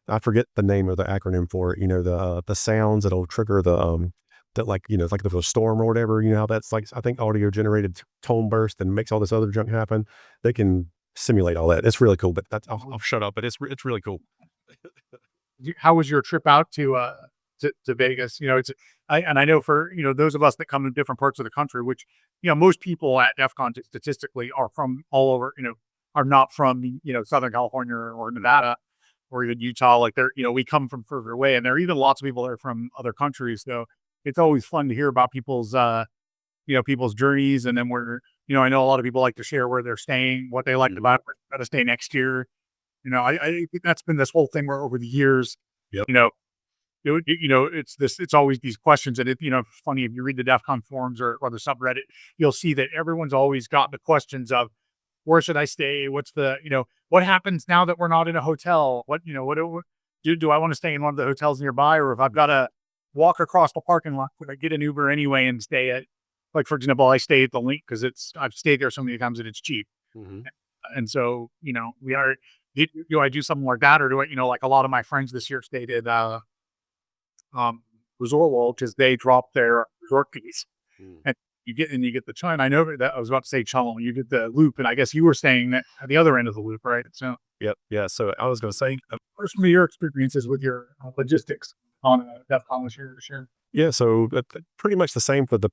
I forget the name of the acronym for it, the sounds that'll trigger that, like, like there's a storm or whatever, how that's like, I think audio generated tone burst and makes all this other junk happen. They can simulate all that. It's really cool, but I'll shut up, but it's really cool. How was your trip out to Vegas? I know for, those of us that come to different parts of the country, which, most people at DEF CON statistically are from all over, are not from, Southern California or Nevada or even Utah. Like we come from further away, and there are even lots of people that are from other countries. So it's always fun to hear about people's journeys. And then I know a lot of people like to share where they're staying, what they liked about it, how to stay next year. I think that's been this whole thing where over the years, Yep. it's always these questions. And funny, if you read the DEF CON forums or the subreddit, you'll see that everyone's always got the questions of, where should I stay? What's the, what happens now that we're not in a hotel? What do I want to stay in one of the hotels nearby? Or if I've got to walk across the parking lot, would I get an Uber anyway and stay at, like, for example, I stay at the Link because I've stayed there so many times that it's cheap. Mm-hmm. And so, do I do something like that, or do I, like a lot of my friends this year stayed at Resort World because they dropped their resort fees, Mm. and you get the chime. I know that I was about to say channel. You get the loop, and I guess you were saying that at the other end of the loop, right? So, Yep. Yeah. So I was going to say, first, some of your experiences with your logistics on DEF CON this year, sure. yeah. So pretty much the same for the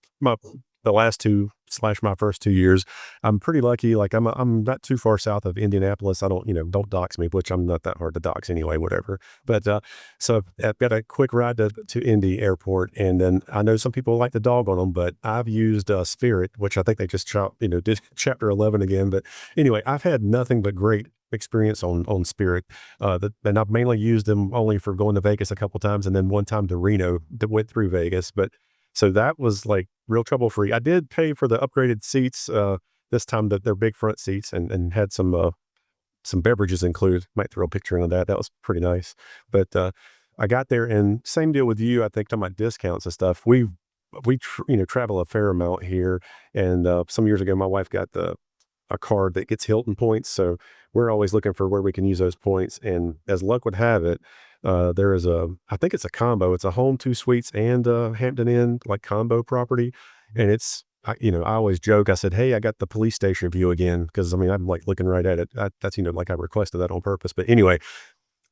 last two / my first 2 years. I'm pretty lucky. Like I'm not too far south of Indianapolis. I don't, don't dox me, which I'm not that hard to dox anyway, whatever. But, so I've got a quick ride to Indy airport. And then I know some people like the dog on them, but I've used, Spirit, which I think they just did chapter 11 again. But anyway, I've had nothing but great experience on Spirit. And I've mainly used them only for going to Vegas a couple times, and then one time to Reno that went through Vegas. But so that was like real trouble free. I did pay for the upgraded seats, this time, that they're big front seats, and had some beverages included. Might throw a picture in of that. That was pretty nice. But I got there, and same deal with you. I think talking about discounts and stuff. We travel a fair amount here, and some years ago, my wife got a card that gets Hilton points. So we're always looking for where we can use those points. And as luck would have it, there is I think it's a combo. It's a home, 2 suites, and Hampton Inn, like, combo property. And I always joke. I said, "Hey, I got the police station view again." Cause I mean, I'm like looking right at it. That's, like I requested that on purpose. But anyway,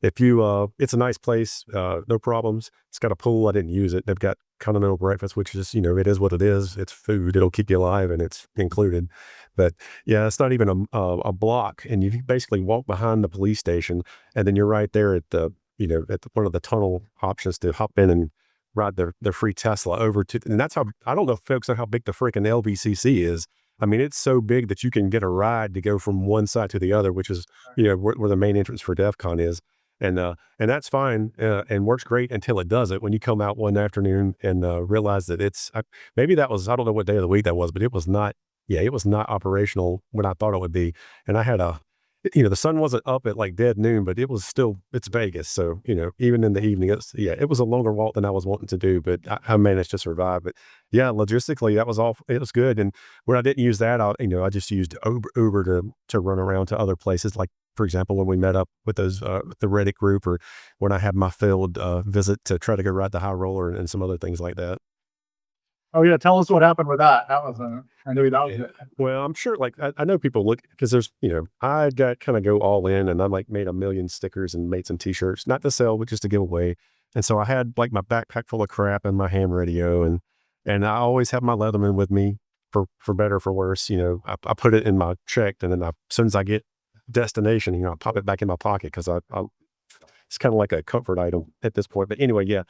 if you, it's a nice place, no problems. It's got a pool. I didn't use it. They've got continental breakfast, which is, it is what it is. It's food. It'll keep you alive, and it's included. But yeah, it's not even a block. And you basically walk behind the police station, and then you're right there at one of the tunnel options to hop in and ride their free Tesla over to, and that's how, I don't know if folks know how big the freaking LVCC is. I mean, it's so big that you can get a ride to go from one side to the other, which is, where the main entrance for DEF CON is. And that's fine, and works great until it doesn't. When you come out one afternoon and realize that maybe that was, I don't know what day of the week that was, but it was not. Yeah, it was not operational when I thought it would be. And I had the sun wasn't up at like dead noon, but it's Vegas. So, even in the evening, it was a longer walk than I was wanting to do, but I managed to survive. But yeah, logistically, it was good. And when I didn't use that, I just used Uber to run around to other places. Like, for example, when we met up with the Reddit group, or when I had my failed visit to try to go ride the high roller, and some other things like that. Oh yeah, tell us what happened with that. That was I knew that was Yeah. it. Well, I'm sure, like, I know people look, because there's, I got kind of go all in, and I like made a million stickers and made some t-shirts, not to sell, but just to give away. And so I had like my backpack full of crap and my ham radio, and I always have my Leatherman with me for better or for worse. I put it in my check, and then as soon as I get destination, I pop it back in my pocket, because it's kind of like a comfort item at this point. But anyway, yeah.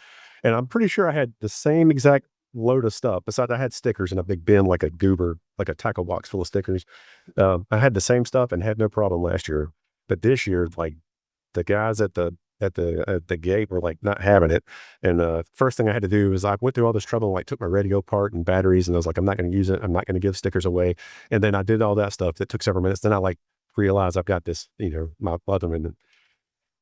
And I'm pretty sure I had the same exact load of stuff. Besides, I had stickers in a big bin, like a goober, like a tackle box full of stickers. I had the same stuff and had no problem last year. But this year, like, the guys at the gate were like not having it. And first thing I had to do was, I went through all this trouble and like took my radio apart and batteries, and I was like, I'm not going to use it. I'm not going to give stickers away. And then I did all that stuff. That took several minutes. Then I like realized I've got this, my Leatherman.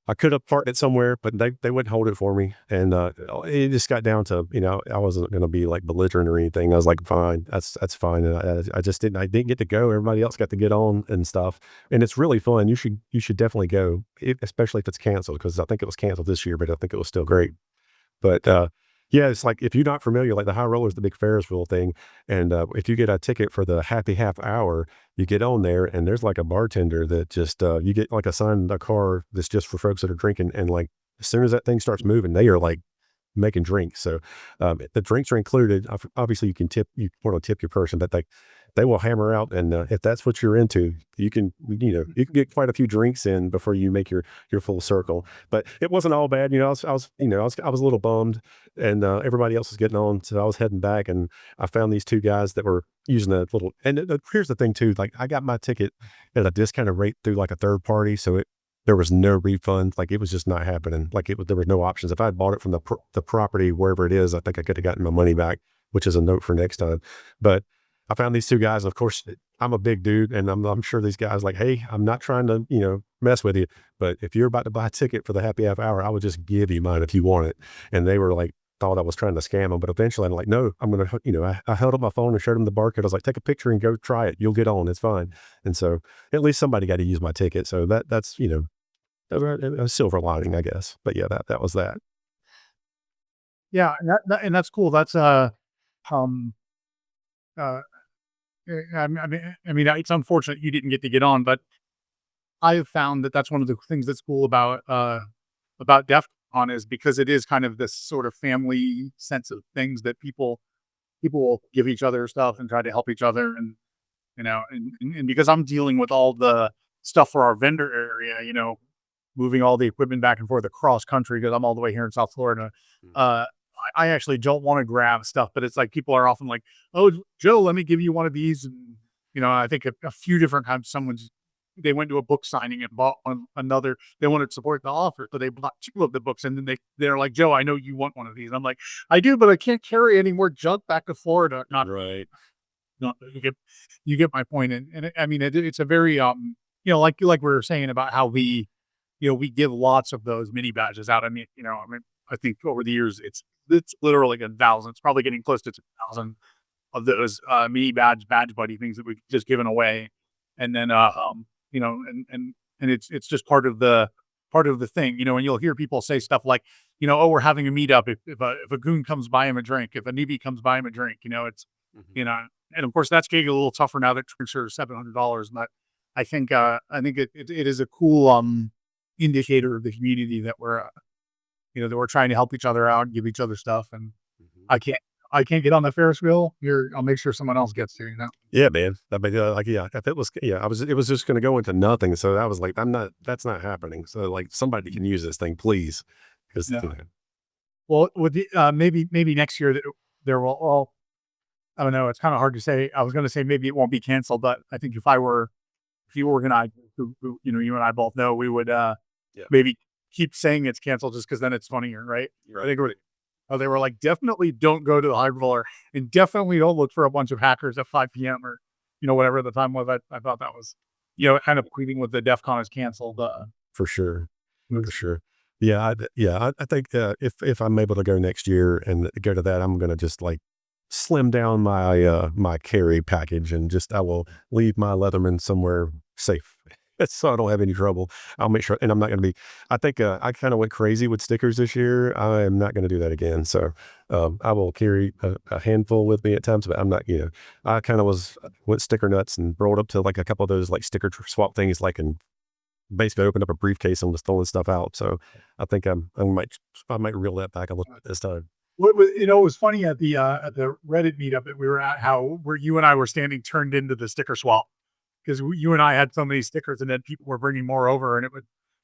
I could have parked it somewhere, but they wouldn't hold it for me. And it just got down to, I wasn't going to be like belligerent or anything. I was like, fine, that's fine. And I didn't get to go. Everybody else got to get on and stuff. And it's really fun. You should definitely go, especially if it's canceled, because I think it was canceled this year, but I think it was still great. But yeah, it's like, if you're not familiar, like, the high roller is the big Ferris wheel thing. And if you get a ticket for the happy half hour, you get on there, and there's like a bartender that just, you get like assigned a car that's just for folks that are drinking. And like, as soon as that thing starts moving, they are like making drinks. So the drinks are included. Obviously, you want to tip your person, but they will hammer out. And if that's what you're into, you can get quite a few drinks in before you make your full circle. But it wasn't all bad. I was a little bummed, and everybody else was getting on. So I was heading back, and I found these two guys that were using a little, and here's the thing too, like, I got my ticket at a discounted rate through like a third party. So there was no refund. Like, it was just not happening. Like, there was no options. If I had bought it from the property, wherever it is, I think I could have gotten my money back, which is a note for next time. But I found these two guys. Of course, I'm a big dude, and I'm sure these guys like, hey, I'm not trying to, mess with you, but if you're about to buy a ticket for the happy half hour, I would just give you mine if you want it. And they were like, thought I was trying to scam them, but eventually I'm like, no, I'm going to, I held up my phone and showed them the barcode. I was like, take a picture and go try it. You'll get on. It's fine. And so at least somebody got to use my ticket. So that's, a silver lining, I guess. But yeah, that was that. Yeah, and that's cool. That's um uh I mean, it's unfortunate you didn't get to get on, but I have found that that's one of the things that's cool about DEF CON is because it is kind of this sort of family sense of things that people will give each other stuff and try to help each other, and and because I'm dealing with all the stuff for our vendor area, moving all the equipment back and forth across country because I'm all the way here in South Florida. Uh, I actually don't want to grab stuff, but it's like people are often like, "Oh, Joe, let me give you one of these." And I think a few different times they went to a book signing and bought another. They wanted to support the author, so they bought two of the books, and then they're like, "Joe, I know you want one of these." I'm like, "I do, but I can't carry any more junk back to Florida." Right. Not you get my point, and I mean it's a very like we were saying about how we give lots of those mini badges out. I mean, I think over the years it's literally a thousand. It's probably getting close to 2,000 of those mini badge buddy things that we've just given away, and then and it's just part of the thing, and you'll hear people say stuff like, "Oh, we're having a meetup. If a goon comes by him a drink, if a newbie comes by him a drink, it's Mhm. you know." And of course, that's getting a little tougher now that drinks are $700. But I think it is a cool indicator of the community that we're trying to help each other out, give each other stuff. And Mhm. I can't I can't get on the Ferris wheel. I'll make sure someone else gets to. Yeah, man. I mean, like, yeah, if it was, yeah, it was just going to go into nothing. So I was like, that's not happening. So like somebody can use this thing, please. Cause Yeah. Well, with the maybe next year that there will all. I don't know. It's kind of hard to say. I was going to say maybe it won't be canceled, but I think if you organize, who, you and I both know, we would Yeah. maybe keep saying it's canceled just because then it's funnier, right? You're I think they were like, definitely don't go to the high roller and definitely don't look for a bunch of hackers at 5 p.m. or whatever the time was. I thought that was kind of pleading with the DEF CON is canceled. for sure. For sure. Yeah. I think, if I'm able to go next year and go to that, I'm going to just like slim down my carry package and I will leave my Leatherman somewhere safe. So I don't have any trouble. I'll make sure, and I'm not going to be, I think, I kind of went crazy with stickers this year. I am not going to do that again. So, I will carry a handful with me at times, but I'm not, I kind of went sticker nuts and rolled up to like a couple of those like sticker swap things, like, and basically opened up a briefcase and was throwing stuff out. So I think I might reel that back a little bit this time. What was it was funny at the Reddit meetup that we were at, how where you and I were standing turned into the sticker swap because you and I had so many stickers, and then people were bringing more over, and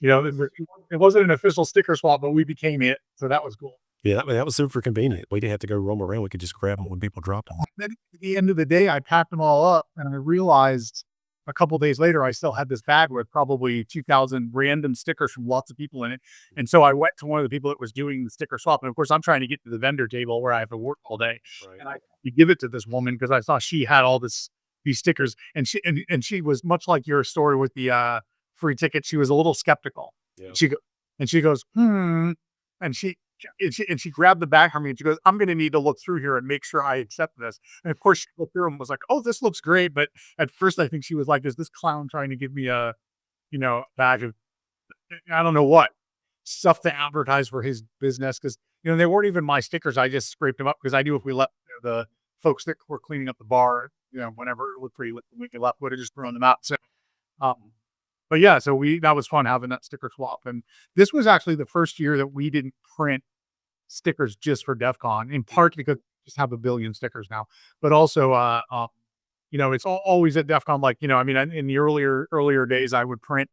it wasn't an official sticker swap, but we became it, so that was cool. Yeah, that was super convenient. We didn't have to go roam around. We could just grab them when people dropped them. Then at the end of the day, I packed them all up, and I realized a couple days later I still had this bag with probably 2,000 random stickers from lots of people in it. And so I went to one of the people that was doing the sticker swap, and of course I'm trying to get to the vendor table where I have to work all day, Right. and I give it to this woman because I saw she had all these stickers, and she was much like your story with the free ticket. She was a little skeptical. Yeah. She goes, and she grabbed the bag from me, and she goes, "I'm going to need to look through here and make sure I accept this." And of course, she looked through and was like, "Oh, this looks great." But at first, I think she was like, "Is this clown trying to give me a badge of I don't know what stuff to advertise for his business?" Because they weren't even my stickers. I just scraped them up because I knew if we let the folks that were cleaning up the bar, whenever it looked pretty, we left, would have just thrown them out. So, um, but yeah, so that was fun having that sticker swap, and this was actually the first year that we didn't print stickers just for DEF CON, in part because we just have a billion stickers now, but also, it's always at DEF CON. Like, I mean, in the earlier days, I would print,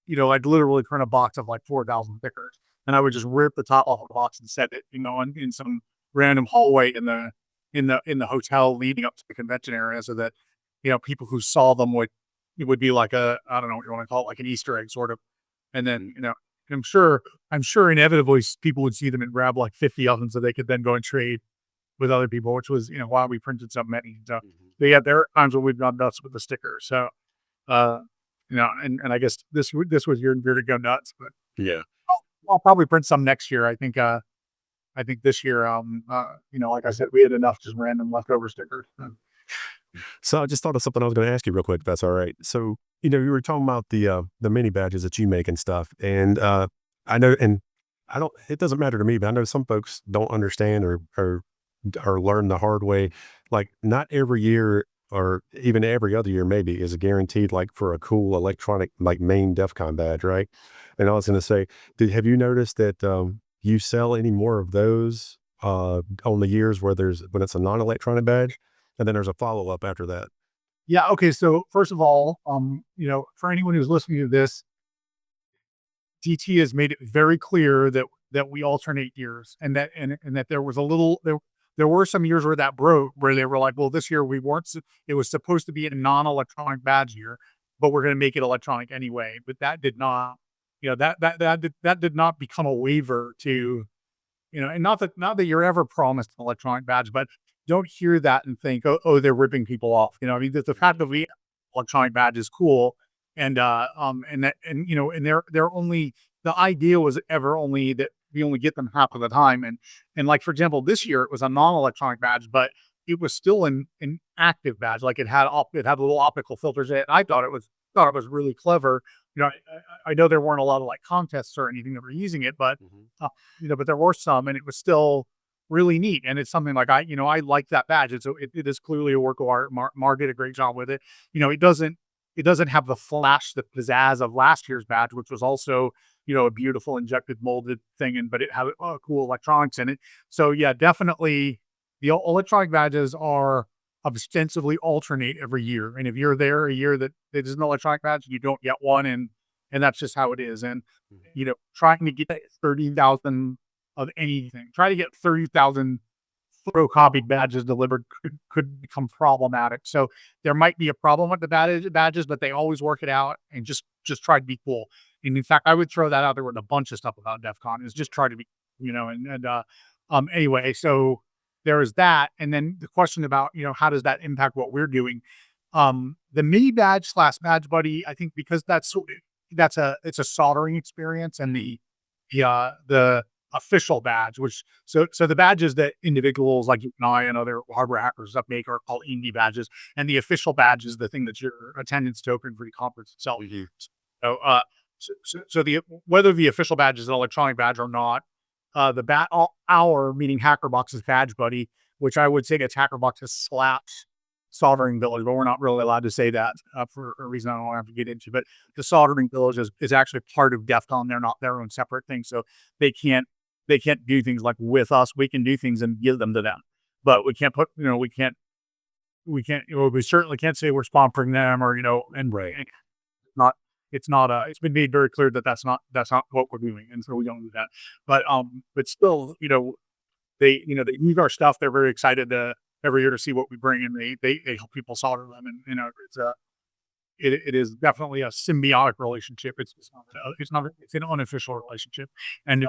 I'd literally print a box of like 4,000 stickers, and I would just rip the top off the box and set it, in some random hallway in the hotel leading up to the convention area, so that, people who saw them it would be like I don't know what you want to call it, like an Easter egg sort of. And then, I'm sure inevitably people would see them and grab like 50 of them so they could then go and trade with other people, which was, why we printed so many. So, but yeah, there are times when we've gone nuts with the stickers. So, uh, and I guess this was your year to go nuts, but Yeah. I'll probably print some next year. I think this year, like I said, we had enough just random leftover stickers. So I just thought of something I was going to ask you real quick, if that's all right. So, you were talking about the mini badges that you make and stuff. And I know, and I don't, it doesn't matter to me, but I know some folks don't understand or learn the hard way. Like not every year or even every other year maybe is guaranteed like for a cool electronic like main DEF CON badge, right? And I was going to say, have you noticed that you sell any more of those on the years where when it's a non-electronic badge? And then there's a follow-up after that. Yeah. Okay. So first of all, for anyone who's listening to this, DT has made it very clear that we alternate years, and that there was a little there were some years where that broke, where they were like, well, this year we weren't. It was supposed to be a non-electronic badge year, but we're going to make it electronic anyway. But that did not, that did not become a waiver to, and not that you're ever promised an electronic badge, but don't hear that and think, oh, they're ripping people off. I mean, the fact that we electronic badge is cool, and they're only, the idea was ever only that we only get them half of the time, and like for example, this year it was a non-electronic badge, but it was still an active badge, like it had little optical filters in it. And I thought it was really clever. I know there weren't a lot of like contests or anything that were using it, but but there were some, and it was still really neat. And it's something like I like that badge. It is clearly a work of art. Mark did a great job with it. It doesn't have the flash, the pizzazz of last year's badge, which was also, a beautiful injected molded thing, but it had cool electronics in it. So yeah, definitely the electronic badges are ostensibly alternate every year. And if you're there a year that it is an electronic badge, you don't get one. And that's just how it is. And, trying to get 30,000 of anything, try to get 30,000 photocopied badges delivered could become problematic. So there might be a problem with the badges, but they always work it out and just try to be cool. And in fact, I would throw that out there with a bunch of stuff about DEF CON, is just try to be, anyway, so there is that. And then the question about, how does that impact what we're doing? The mini badge / badge buddy, I think because it's a soldering experience, and the official badge, which so the badges that individuals like you and I and other hardware hackers that make are called indie badges, and the official badge is the thing that's your attendance token for the conference itself. So, whether the official badge is an electronic badge or not, our meaning HackerBoxes badge buddy, which I would say gets HackerBoxes / soldering village, but we're not really allowed to say that for a reason I don't have to get into. But the soldering village is actually part of DEF CON. They're not their own separate thing, so they can't do things like with us. We can do things and give them to them, but we can't put, we certainly can't say we're sponsoring them or, and Right. it's been made very clear that that's not what we're doing. And so we don't do that, but still, they use our stuff. They're very excited every year to see what we bring, and they help people solder them. And, it is definitely a symbiotic relationship. It's an unofficial relationship. And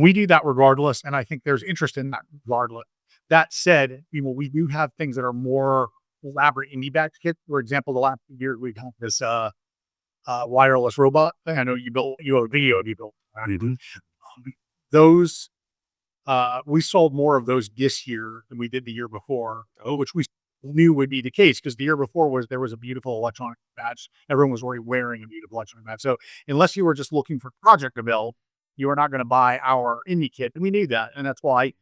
we do that regardless. And I think there's interest in that regardless. That said, we do have things that are more elaborate indie badge kits. For example, the last year we got this wireless robot thing. I know you built, a video you built. Those, we sold more of those this year than we did the year before, which we knew would be the case, because the year before there was a beautiful electronic badge. Everyone was already wearing a beautiful electronic badge. So unless you were just looking for a project to build, you are not going to buy our indie kit. And we knew that. And that's why we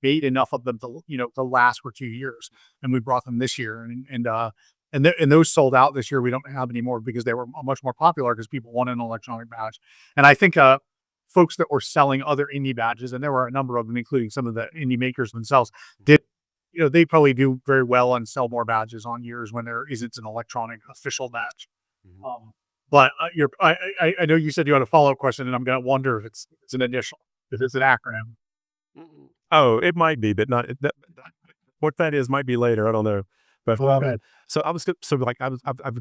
made enough of them to last for 2 years. And we brought them this year. And those sold out this year. We don't have any more because they were much more popular because people wanted an electronic badge. And I think folks that were selling other indie badges, and there were a number of them, including some of the indie makers themselves, they probably do very well and sell more badges on years when there isn't an electronic official badge. But I know you said you had a follow-up question, and I'm going to wonder if it's an initial, if it's an acronym. Oh, it might be, but not what that is might be later. I don't know. But so I've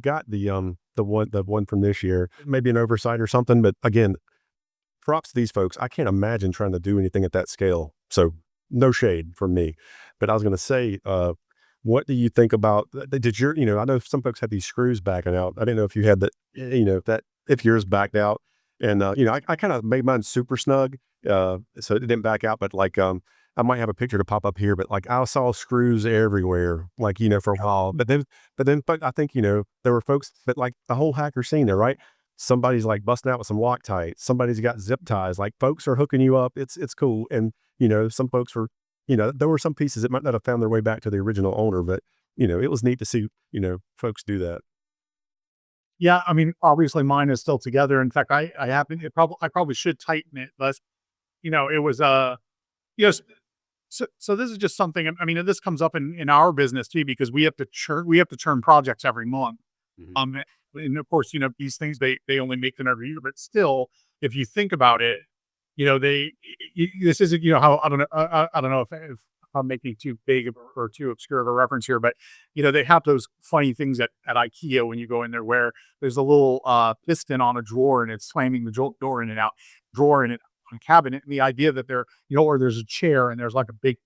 got the one from this year, maybe an oversight or something. But again, props to these folks. I can't imagine trying to do anything at that scale. So no shade from me. But I was going to say, what do you think about, did your, I know some folks have these screws backing out. I didn't know if you had that, if yours backed out. And, I kind of made mine super snug. So it didn't back out, but I might have a picture to pop up here, but like I saw screws everywhere, like, for a while. But I think, there were folks that like the whole hacker scene there, right? Somebody's like busting out with some Loctite. Somebody's got zip ties. Like folks are hooking you up. It's cool. And, some folks were, there were some pieces that might not have found their way back to the original owner, but, it was neat to see, folks do that. Yeah, I mean, obviously mine is still together. In fact, I probably should tighten it, but it was you know, so this is just something. I mean, and this comes up in our business too because we have to turn projects every month. Mhm. And of course, these things they only make them every year, but still, if you think about it, this isn't how I don't know if I'm making too big or too obscure of a reference here, but they have those funny things at IKEA when you go in there where there's a little piston on a drawer and it's slamming the door in and out, drawer in it on cabinet, and the idea that or there's a chair and there's like a big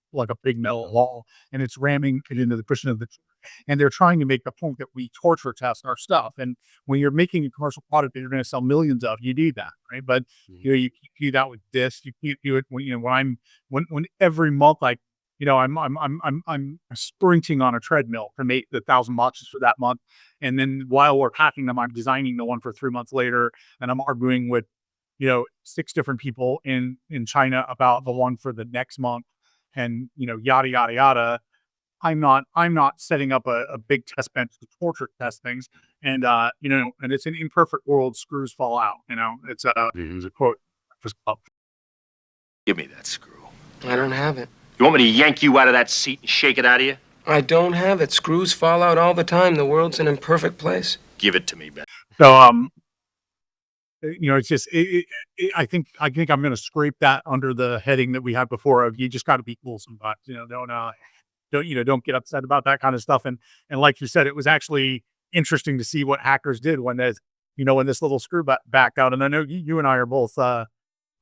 metal wall and it's ramming it into the cushion of the chair. And they're trying to make the point that we torture test our stuff. And when you're making a commercial product that you're going to sell millions of, you do that, right? But Mhm. you do that with this. You do it when when every month I'm sprinting on a treadmill to make the 1,000 boxes for that month. And then while we're packing them, I'm designing the one for 3 months later, and I'm arguing with 6 different people in China about the one for the next month, and yada yada yada. I'm not setting up a big test bench to torture test things, and and it's an imperfect world. Screws fall out. It's a quote. Give me that screw. I don't have it. You want me to yank you out of that seat and shake it out of you? I don't have it. Screws fall out all the time. The world's an imperfect place. Give it to me, Ben. So it's just I think I'm going to scrape that under the heading that we had before of you just got to be cool sometimes. Don't get upset about that kind of stuff. And like you said, it was actually interesting to see what hackers did when when this little screw backed out. And I know you and I are both a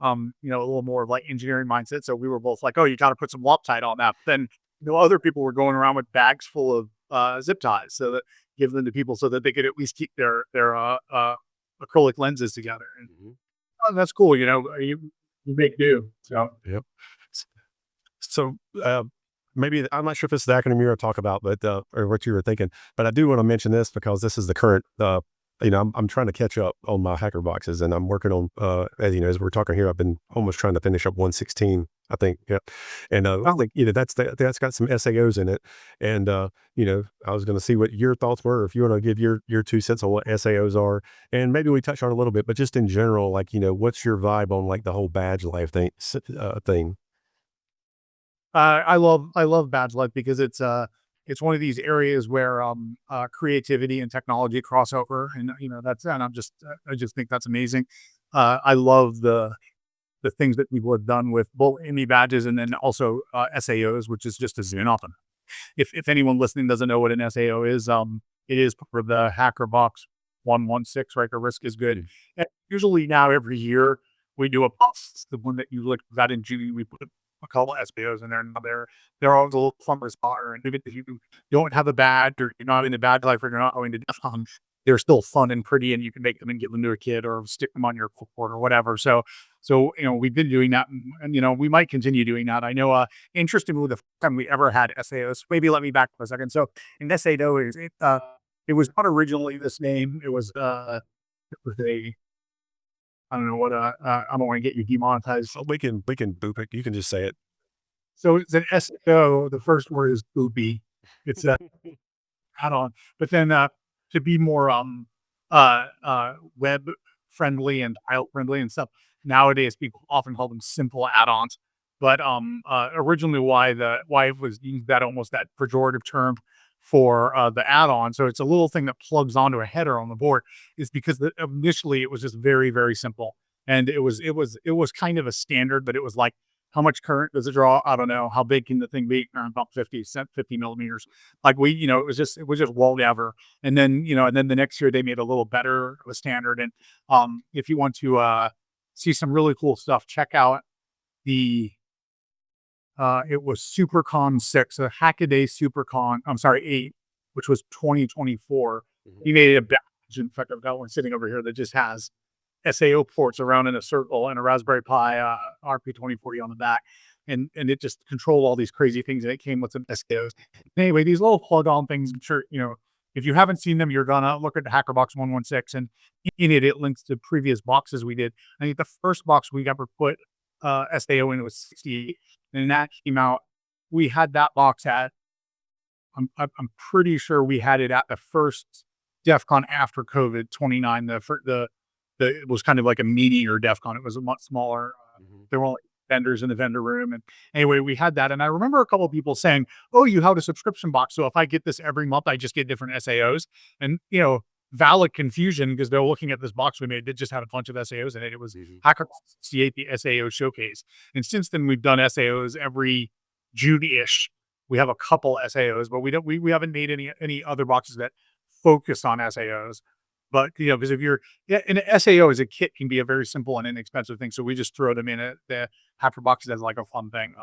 little more like engineering mindset. So we were both like, oh, you got to put some Loctite on that. But then other people were going around with bags full of zip ties so that give them to people so that they could at least keep their acrylic lenses together. And Mhm. that's cool. You make do. So Yep. S- So, maybe I'm not sure if it's the acronym you're going to talk about, but or what you were thinking. But I do want to mention this because this is the current. I'm trying to catch up on my hacker boxes, and I'm working on. As we're talking here, I've been almost trying to finish up 116. I think, yeah, and I think that's got some SAOs in it, and I was going to see what your thoughts were, if you want to give your 2 cents on what SAOs are, and maybe we touch on it a little bit, but just in general, like what's your vibe on like the whole badge life thing? I love badge life because it's one of these areas where creativity and technology cross over, and I just think that's amazing. I love the things that people have done with both IMI badges and then also SAOs, which is just a spin-off. If anyone listening doesn't know what an SAO is, it is part of the HackerBox 116, right? The risk is good. And usually now every year we do a box, the one that you look that in June, we put a couple of SAOs in there. Now they're all the little plumbers bar, and even if you don't have a badge or you're not in the badge life or you're not going to DEF CON, they're still fun and pretty, and you can make them and give them to a kid or stick them on your clipboard or whatever. So we've been doing that, and we might continue doing that. I know. Interestingly, the first time we ever had SAOs. Maybe let me back for a second. So an SAO is it was not originally this name. It was a I don't know what I don't want to get you demonetized. So we can boop it. You can just say it. So it's an SAO. The first word is boopy. It's a add-on, but then to be more web friendly and child friendly and stuff. Nowadays, people often call them simple add-ons, but originally, why it was used that almost that pejorative term for the add-on. So it's a little thing that plugs onto a header on the board. Is because initially it was just very very simple, and it was kind of a standard, but it was like how much current does it draw? I don't know. How big can the thing be? About 50 millimeters. Like it was just whatever. And then the next year they made a little better of a standard. And if you want to see some really cool stuff, check out the it was SuperCon 6, a Hackaday SuperCon, I'm sorry, 8, which was 2024. Mhm. He made a badge. In fact, I've got one sitting over here that just has SAO ports around in a circle and a Raspberry Pi RP2040 on the back. and it just controlled all these crazy things, and it came with some SKOs. Anyway, these little plug-on things, I'm sure, if you haven't seen them, you're gonna look at the HackerBox 116, and in it links to previous boxes we did. I think the first box we ever put SAO in was 68, and that came out. We had that box at, I'm pretty sure we had it at the first DEF CON after COVID 29. It was kind of like a meteor DEF CON. It was a much smaller. There were only vendors in the vendor room. And anyway, we had that. And I remember a couple of people saying, oh, you have a subscription box. So if I get this every month, I just get different SAOs. And, valid confusion, because they're looking at this box we made that just had a bunch of SAOs in it. It was HackerBox 68, the SAO showcase. And since then, we've done SAOs every June-ish. We have a couple SAOs, but we haven't made any other boxes that focus on SAOs. But, because an SAO as a kit can be a very simple and inexpensive thing. So we just throw them in the HackerBoxes as like a fun thing.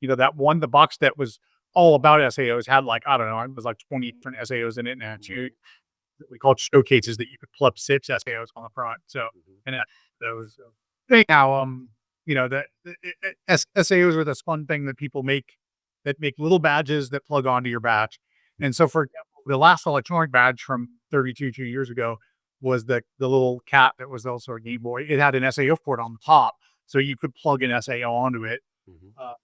The box that was all about SAOs had like, I don't know, it was like 20 different SAOs in it. And we called showcases that you could plug 6 SAOs on the front. So, and those, anyhow, SAOs are this fun thing that people make, that make little badges that plug onto your badge. And so, for example, the last electronic badge from 2 years ago was the little cat that was also a Game Boy. It had an SAO port on the top, so you could plug an SAO onto it. I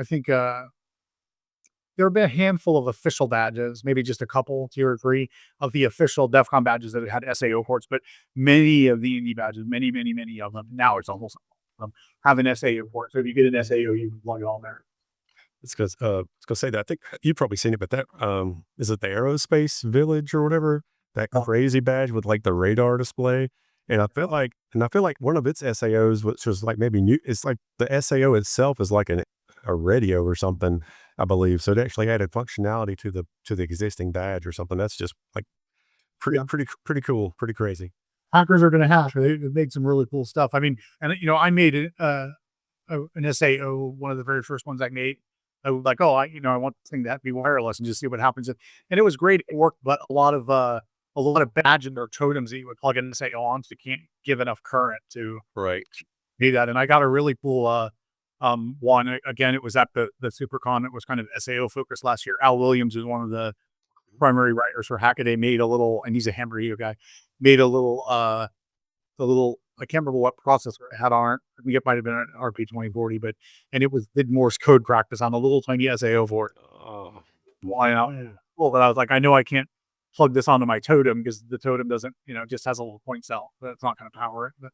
think there have been a handful of official badges, maybe just a couple, 2 or 3 of the official DEF CON badges that had SAO ports, but many of the indie badges, many of them, now it's almost have an SAO port. So if you get an SAO, you can plug it on there. It's because I was gonna say that I think you've probably seen it, but that is it the Aerospace Village or whatever, that crazy badge with like the radar display. And I feel like one of its SAOs, which was like maybe new, it's like the SAO itself is like a radio or something, I believe. So it actually added functionality to the existing badge or something. That's just like pretty cool, pretty crazy. Hackers are going to hack. They make some really cool stuff. I mean, and I made an SAO, one of the very first ones I made. I was like, I want this thing to be wireless and just see what happens. And it was great. It worked, but a lot of badges or totems that you would plug in SAO on, so you can't give enough current to do that. And I got a really cool one. Again, it was at the SuperCon. It was kind of SAO focused last year. Al Williams is one of the primary writers for Hackaday. Made a little, and he's a Hamburger guy. Made a little, I can't remember what processor it had on it. I think it might have been an RP2040, and it did Morse code practice on a little tiny SAO for it. Why not? Well, but I was like, I know I can't plug this onto my totem because the totem doesn't, just has a little point cell, but it's not going to power it. But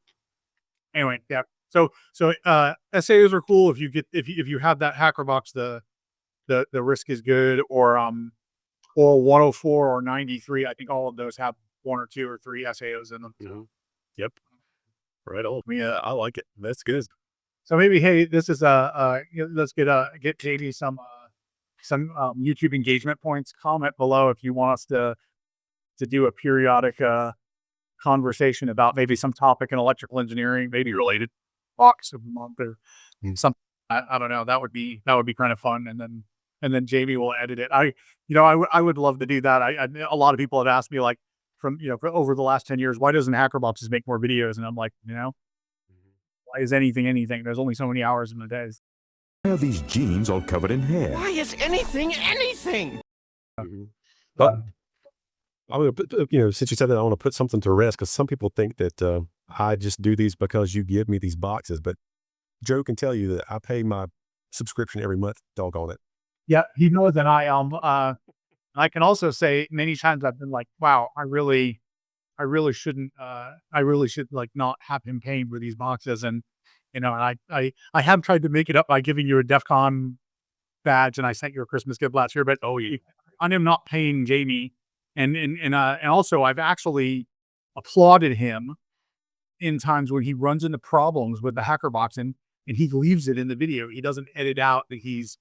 anyway, yeah. So SAOs are cool if you have that HackerBox, the risk is good, or 104 or 93. I think all of those have 1 or 2 or 3 SAOs in them. So. Yep. Right on. Yeah, I like it. That's good. So maybe, hey, this is let's get JD some YouTube engagement points. Comment below if you want us to do a periodic conversation about maybe some topic in electrical engineering, maybe related box of month or something. I don't know. That would be kind of fun. And then Jamie will edit it. I would love to do that. A lot of people have asked me, like, for over the last 10 years, why doesn't HackerBoxes make more videos? And I'm like, why is anything? There's only so many hours in the day. Why are these jeans all covered in hair? Why is anything anything? But I would, since you said that, I want to put something to rest, because some people think that I just do these because you give me these boxes. But Joe can tell you that I pay my subscription every month. Doggone it. Yeah, he knows that I can also say many times I've been like, wow, I really shouldn't, I really should like not have him paying for these boxes. And, and I have tried to make it up by giving you a DEF CON badge, and I sent you a Christmas gift last year, but I am not paying Jamie. And also I've actually applauded him in times when he runs into problems with the HackerBox and he leaves it in the video. He doesn't edit out that he's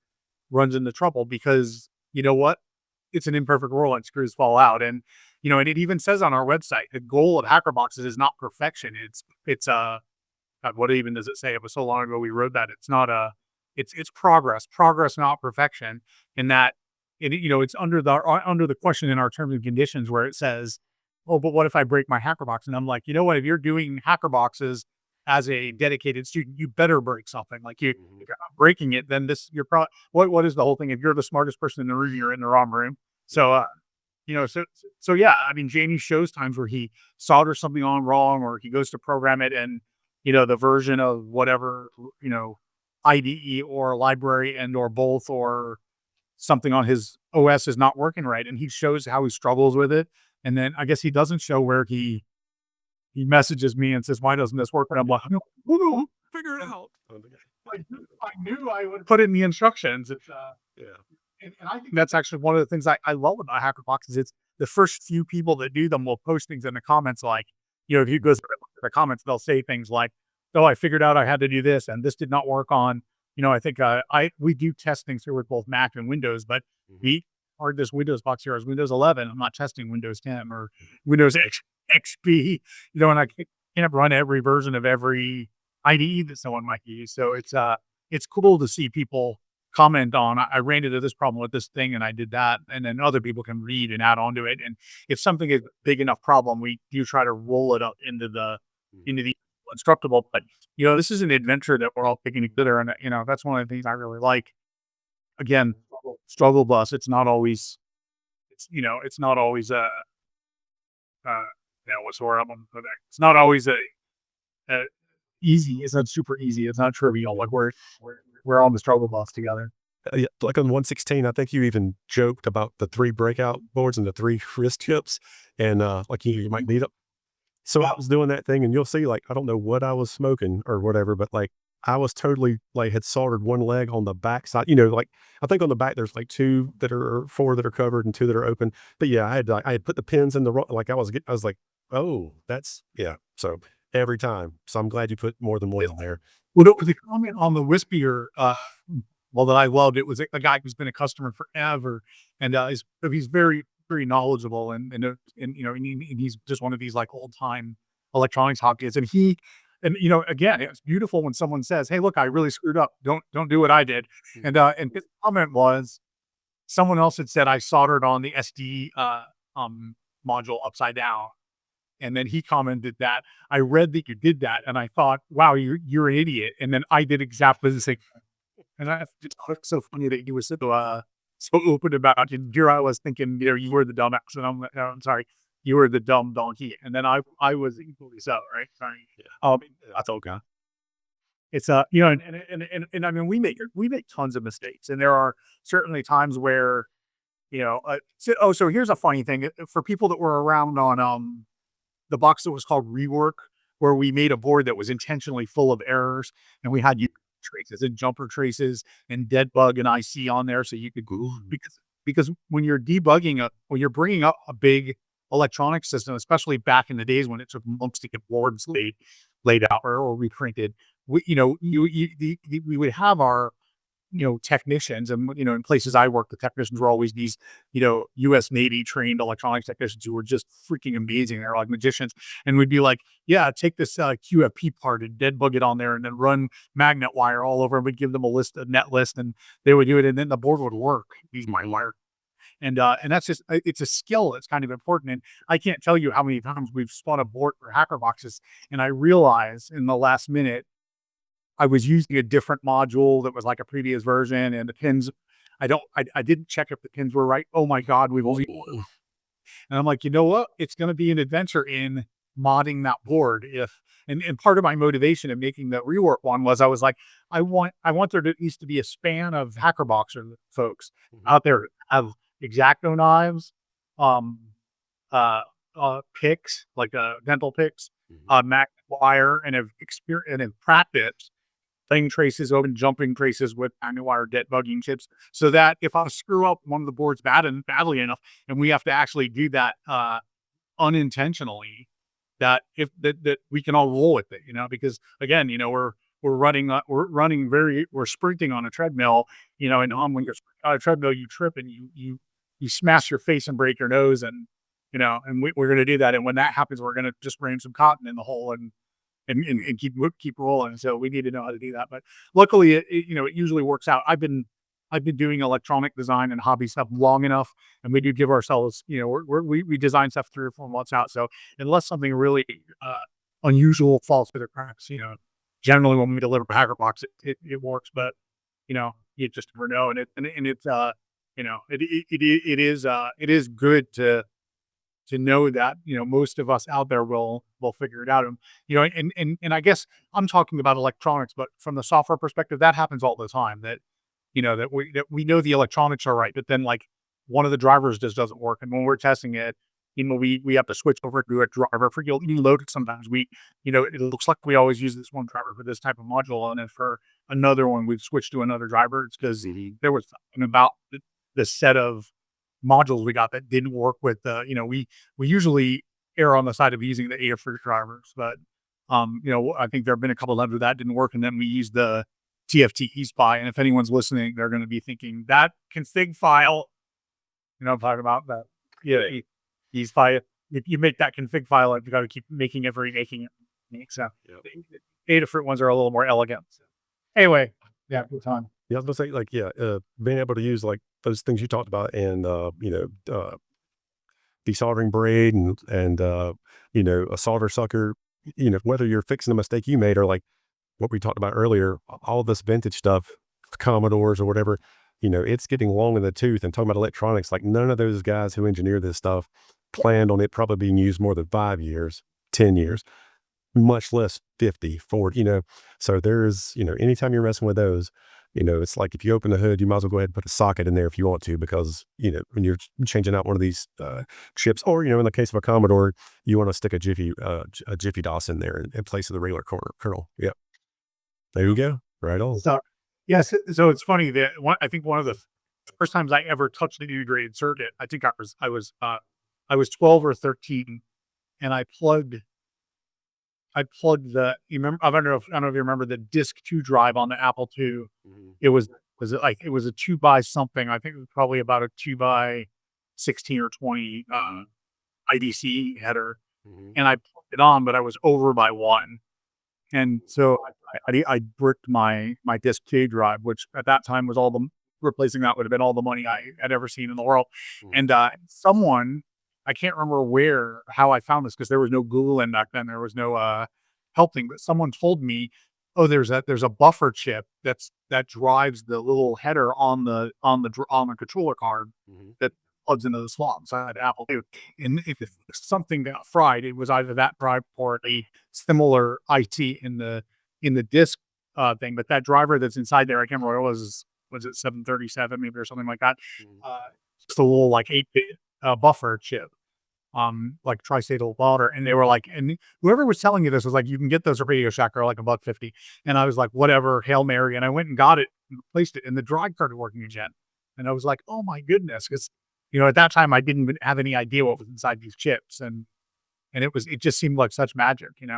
runs into trouble, because you know what? It's an imperfect world and screws fall out. And, and it even says on our website, the goal of HackerBoxes is not perfection. It's God, what even does it say? It was so long ago we wrote that. It's not it's progress, not perfection. And that, it's under the question in our terms and conditions where it says, oh, but what if I break my HackerBox? And I'm like, you know what? If you're doing HackerBoxes as a dedicated student, you better break something. Like if you're not breaking it, then you're probably, what is the whole thing? If you're the smartest person in the room, you're in the wrong room. So, so yeah, I mean, Jamie shows times where he solders something on wrong, or he goes to program it and, the version of whatever, IDE or library and, or both, or something on his OS is not working right. And he shows how he struggles with it. And then I guess he doesn't show where he messages me and says, why doesn't this work? And I'm like, no, figure it out. I knew I would put it in the instructions. It's, Yeah. and I think that's actually one of the things I love about HackerBoxes. It's the first few people that do them will post things in the comments like, if you go through the comments, they'll say things like, oh, I figured out I had to do this and this did not work on, I think we do testing through with both Mac and Windows, but we are this Windows box here as Windows 11. I'm not testing Windows 10 or Windows XP, and I can't run every version of every IDE that someone might use. So it's cool to see people comment on, I ran into this problem with this thing and I did that. And then other people can read and add on to it. And if something is a big enough problem, we do try to roll it up into the instructable. But, this is an adventure that we're all taking together. And, that's one of the things I really like. Again, struggle bus. It's not always, it's not always what's the word I'm on for that? It's not always easy. It's not super easy. It's not trivial. Like we're on the struggle bus together. Yeah, like on 116, I think you even joked about the 3 breakout boards and the 3 wrist chips, and like you might need them. So I was doing that thing, and you'll see, like, I don't know what I was smoking or whatever, but like I was totally like had soldered one leg on the back side. Like I think on the back there's like 2 that are 4 that are covered and 2 that are open. But yeah, I had put the pins in the like I was like, oh, that's yeah. So every time. So I'm glad you put more than one in there. Well, the comment on the Wispier, that I loved, it was a guy who's been a customer forever, and he's very, very knowledgeable, and he's just one of these like old time electronics hockeys, and again, it's beautiful when someone says, "Hey, look, I really screwed up. Don't do what I did," and his comment was, someone else had said I soldered on the SD module upside down. And then he commented that I read that you did that, and I thought, "Wow, you're an idiot." And then I did exactly the same. And it's so funny that you were so open about it. Here I was thinking, you were the dumbass, and I'm sorry, you were the dumb donkey. And then I was equally so, right? Sorry. Yeah. That's okay. It's and I mean we make tons of mistakes, and there are certainly times where so here's a funny thing for people that were around on the box that was called Rework, where we made a board that was intentionally full of errors, and we had traces and jumper traces and dead bug and IC on there, so you could because when you're debugging when you're bringing up a big electronic system, especially back in the days when it took months to get boards laid out or reprinted, we would have our technicians, and in places I work, the technicians were always these, US Navy trained electronics technicians who were just freaking amazing. They're like magicians. And we'd be like, yeah, take this QFP part and dead bug it on there and then run magnet wire all over. And we'd give them a net list, and they would do it. And then the board would work. Use my wire. And that's just, it's a skill that's kind of important. And I can't tell you how many times we've spun a board for HackerBoxes. And I realized in the last minute, I was using a different module that was like a previous version, and the pins, I didn't check if the pins were right. Oh my God, we've only, and I'm like, you know what? It's going to be an adventure in modding that board. And part of my motivation in making the rework one was I was like, I want there to at least to be a span of HackerBoxer folks out there have X-Acto knives, picks, like dental picks, magnet wire, and have practiced thing traces, open jumping traces with magnet wire dead bugging chips, so that if I screw up one of the boards badly enough, and we have to actually do that unintentionally, that we can all roll with it, because again, we're sprinting on a treadmill, and when you're on a treadmill, you trip and you smash your face and break your nose, and we're going to do that. And when that happens, we're going to just rain some cotton in the hole and keep rolling. So we need to know how to do that. But luckily, it usually works out. I've been doing electronic design and hobby stuff long enough, and we do give ourselves, we design stuff 3 or 4 months out. So unless something really unusual faults with the cracks. Generally when we deliver a HackerBox, it works, but you just never know. And it's it is good to know that most of us out there will figure it out. And and I guess I'm talking about electronics, but from the software perspective, that happens all the time. That we know the electronics are right, but then like one of the drivers just doesn't work, and when we're testing it, we have to switch over to a driver for you'll load it sometimes. It looks like we always use this one driver for this type of module, and if for another one we've switched to another driver, it's because there was something about the set of modules we got that didn't work with we usually err on the side of using the Adafruit drivers, but I think there have been a couple of times where that didn't work, and then we used the TFT eSpy. And if anyone's listening, they're going to be thinking that config file, I'm talking about that. Yeah, eSpy. If you make that config file, you've got to keep making it, remaking it. So Adafruit ones are a little more elegant. Anyway, yeah, good time. Yeah, I was gonna say, like, being able to use like those things you talked about, and desoldering braid, and a solder sucker. Whether you're fixing a mistake you made, or like what we talked about earlier, all this vintage stuff, Commodores or whatever. It's getting long in the tooth. And talking about electronics, like none of those guys who engineered this stuff planned on it probably being used more than 5 years, 10 years, much less 50, 40. So there's anytime you're messing with those. It's like if you open the hood, you might as well go ahead and put a socket in there if you want to, because, when you're changing out one of these chips, or, in the case of a Commodore, you want to stick a Jiffy DOS in there in place of the regular kernel. Yep. There you go. Right on. So, yes. So it's funny that I think one of the first times I ever touched an integrated circuit, I think I was 12 or 13, and I plugged you remember, I don't know if you remember the disk 2 drive on the Apple II. It was a 2 by something. I think it was probably about a 2 by 16 or 20 IDC header. And I plugged it on, but I was over by 1. And so I bricked my disk 2 drive, which at that time was replacing that would have been all the money I had ever seen in the world. And someone, I can't remember how I found this, because there was no Google in back then. There was no help thing, but someone told me, oh, there's a buffer chip that drives the little header on the controller card that plugs into the slot inside Apple II. And if something got fried, it was either that drive or a similar IT in the disk thing. But that driver that's inside there, I can't remember what it was it 737 maybe, or something like that? Just a little like 8-bit buffer chip. Like tri-statal louder, and they were like, and whoever was telling you this was like, you can get those at Radio Shack for like $1.50, and I was like, whatever, Hail Mary, and I went and got it and replaced it, and the drive started working again, and I was like, oh my goodness, because at that time I didn't even have any idea what was inside these chips, and it just seemed like such magic, and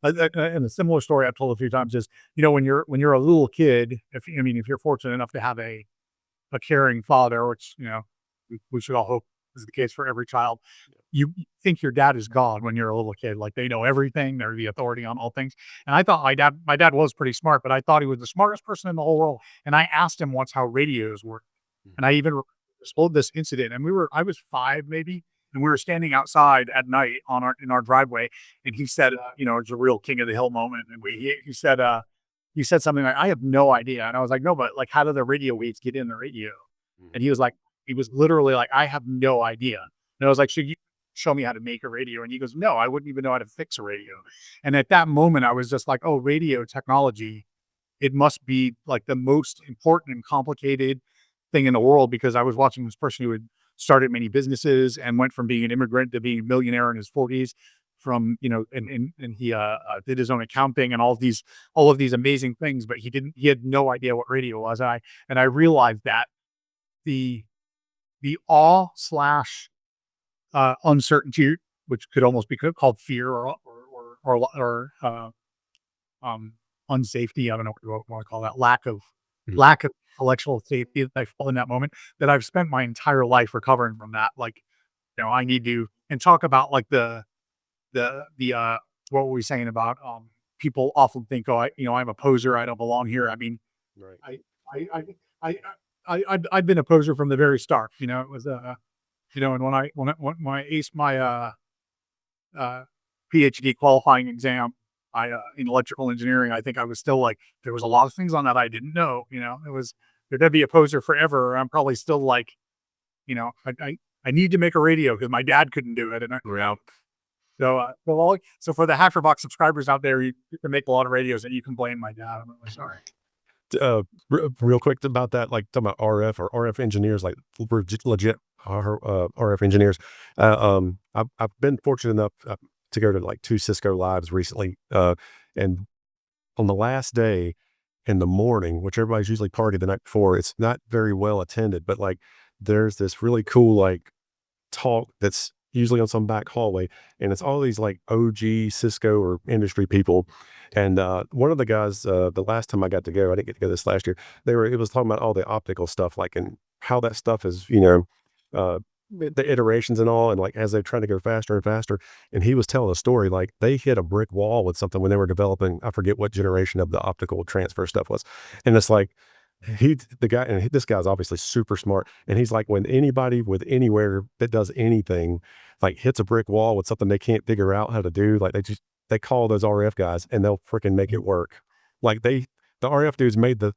a similar story I've told a few times is, when you're a little kid, if you're fortunate enough to have a caring father, which we should all hope is the case for every child. You think your dad is God when you're a little kid, like they know everything, they're the authority on all things. And I thought my dad was pretty smart, but I thought he was the smartest person in the whole world. And I asked him once how radios work, and I even told this incident. And I was 5 maybe, and we were standing outside at night in our driveway, and he said, it's a real king of the hill moment, and he said something like, I have no idea, and I was like, no, but like, how do the radio waves get in the radio? And he was literally like, I have no idea. And I was like, should you show me how to make a radio? And he goes, no, I wouldn't even know how to fix a radio. And at that moment, I was just like, oh, radio technology, it must be like the most important and complicated thing in the world, because I was watching this person who had started many businesses and went from being an immigrant to being a millionaire in his 40s, and he did his own accounting and all of these amazing things, but he had no idea what radio was. And I realized that the awe / uncertainty, which could almost be called fear or unsafety. I don't know what you want to call that. Lack of intellectual safety that I felt in that moment, that I've spent my entire life recovering from that. Like, I need to, and talk about like the what were we saying about, people often think, oh, I'm a poser, I don't belong here. I mean, Right. I've been a poser from the very start. It was and when I aced my PhD qualifying exam, in electrical engineering, I think I was still like, there was a lot of things on that I didn't know, there'd be a poser forever. I'm probably still like, I need to make a radio because my dad couldn't do it. And so for the HackerBox subscribers out there, you can make a lot of radios and you can blame my dad. I'm really sorry. Real quick about that, like talking about RF or RF engineers, like legit RF engineers. I've been fortunate enough to go to like 2 Cisco lives recently. And on the last day in the morning, which everybody's usually partied the night before, it's not very well attended, but like there's this really cool like talk that's usually on some back hallway, and it's all these like OG Cisco or industry people. And one of the guys, the last time I got to go, I didn't get to go this last year. It was talking about all the optical stuff, like and how that stuff is, the iterations and all, and like as they're trying to go faster and faster. And he was telling a story like they hit a brick wall with something when they were developing. I forget what generation of the optical transfer stuff was, and it's like this guy's obviously super smart. And he's like, when anybody with anywhere that does anything, like hits a brick wall with something they can't figure out how to do, like they call those RF guys and they'll freaking make it work. Like the RF dudes made the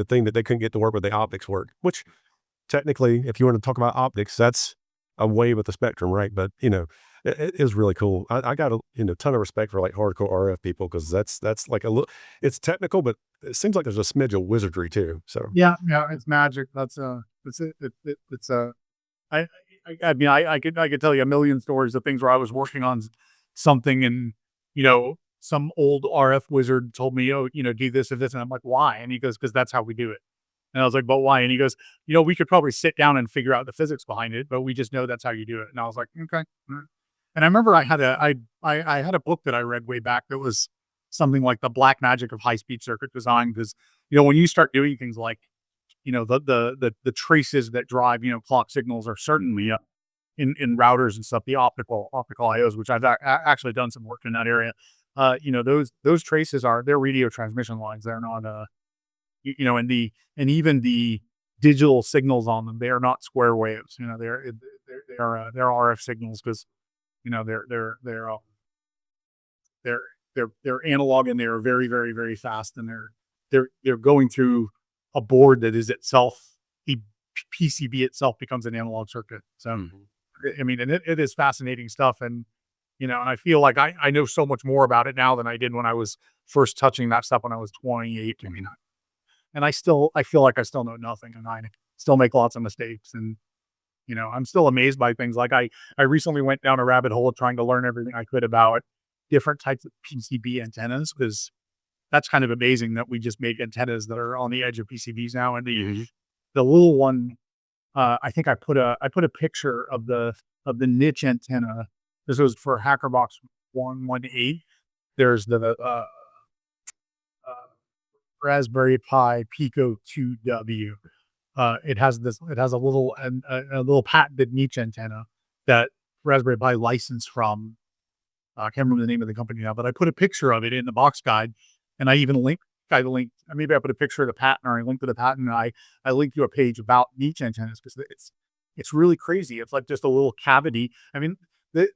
thing that they couldn't get to work, but the optics work, which technically, if you want to talk about optics, that's a wave of the spectrum, right? But it is really cool. I got a ton of respect for like hardcore RF people, because that's like it's technical, but it seems like there's a smidge of wizardry too. So Yeah, it's magic. I mean, I could tell you a million stories of things where I was working on something and, some old RF wizard told me, oh, do this and this. And I'm like, why? And he goes, because that's how we do it. And I was like, but why? And he goes, we could probably sit down and figure out the physics behind it, but we just know that's how you do it. And I was like, okay. All right. And I remember I had a book that I read way back that was something like the black magic of high speed circuit design. Because, when you start doing things like, the traces that drive, clock signals are certainly in routers and stuff, the optical IOs, which I've actually done some work in that area. Those traces they're radio transmission lines. They're not, and even the digital signals on them, they are not square waves. They're RF signals because, they're analog and they're very, very, very fast, and they're going through a board that is itself a PCB itself becomes an analog circuit. So, I mean, and it is fascinating stuff. And, and I feel like I know so much more about it now than I did when I was first touching that stuff when I was 28. I mean, and I feel like I still know nothing, and I still make lots of mistakes. And, I'm still amazed by things. Like I recently went down a rabbit hole trying to learn everything I could about different types of PCB antennas, because that's kind of amazing that we just make antennas that are on the edge of PCBs now. And the little one, I think I put a picture of the niche antenna. This was for HackerBox 118. There's the Raspberry Pi Pico 2W. It has a little patented niche antenna that Raspberry Pi licensed from. I can't remember the name of the company now, but I put a picture of it in the box guide, and I even linked. Maybe I put a picture of the patent, or I linked to the patent. And I linked to a page about niche antennas, because it's really crazy. It's like just a little cavity. I mean, the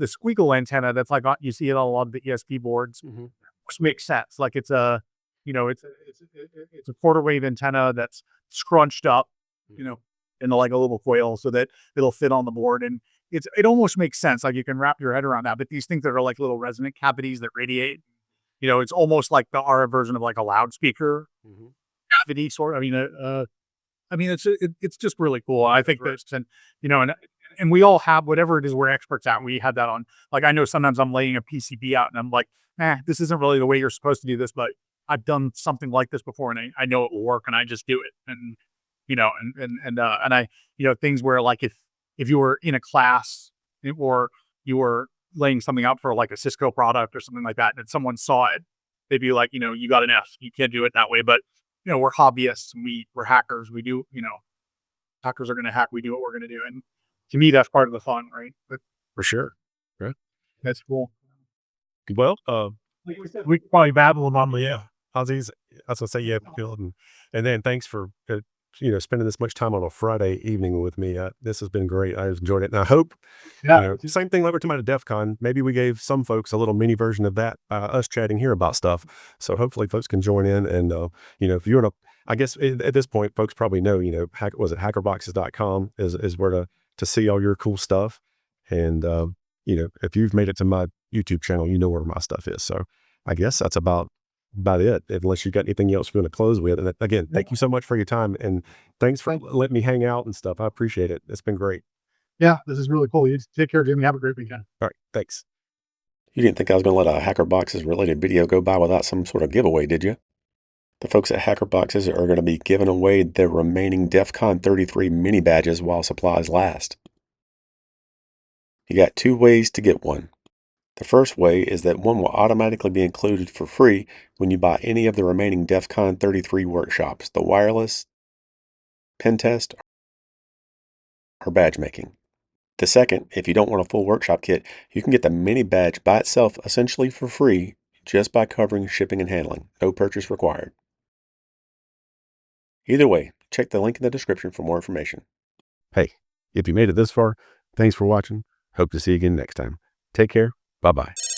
squeakle antenna that's like you see it on a lot of the ESP boards, which makes sense. Like it's a quarter wave antenna that's scrunched up, into like a little coil so that it'll fit on the board. And it almost makes sense. Like you can wrap your head around that. But these things that are like little resonant cavities that radiate, it's almost like the RF version of like a loudspeaker cavity sort. I mean, it's just really cool. I think that's, and we all have whatever it is we're experts at. We had that on, like, I know sometimes I'm laying a PCB out and I'm like, this isn't really the way you're supposed to do this, but I've done something like this before and I know it will work, and I just do it. And, things where like if you were in a class or you were laying something out for like a Cisco product or something like that, and someone saw it, they'd be like, you got an F, you can't do it that way. But, we're hobbyists, and we're hackers. We do, hackers are going to hack. We do what we're going to do. And to me, that's part of the fun, right? But for sure. Right. That's cool. Well, like we said, we could probably babble about, yeah. I was gonna say, yeah, Bill, and then thanks for spending this much time on a Friday evening with me. This has been great. I've enjoyed it. And I hope, Yeah. same thing over to my DEF CON. Maybe we gave some folks a little mini version of that, us chatting here about stuff. So hopefully folks can join in. And, if you're I guess at this point, folks probably know, HackerBoxes.com is where to see all your cool stuff. And, if you've made it to my YouTube channel, you know where my stuff is. So I guess that's about it, unless you got anything else you want to close with. And again, thank you so much for your time, and thanks for letting me hang out and stuff. I appreciate it. It's been great. Yeah, this is really cool. You take care, Jimmy. Have a great weekend. All right. Thanks. You didn't think I was going to let a HackerBoxes related video go by without some sort of giveaway, did you? The folks at HackerBoxes are going to be giving away their remaining DEF CON 33 mini badges while supplies last. You got 2 ways to get one. The first way is that one will automatically be included for free when you buy any of the remaining DEF CON 33 workshops, the wireless, pen test, or badge making. The second, if you don't want a full workshop kit, you can get the mini badge by itself essentially for free just by covering shipping and handling. No purchase required. Either way, check the link in the description for more information. Hey, if you made it this far, thanks for watching. Hope to see you again next time. Take care. Bye-bye.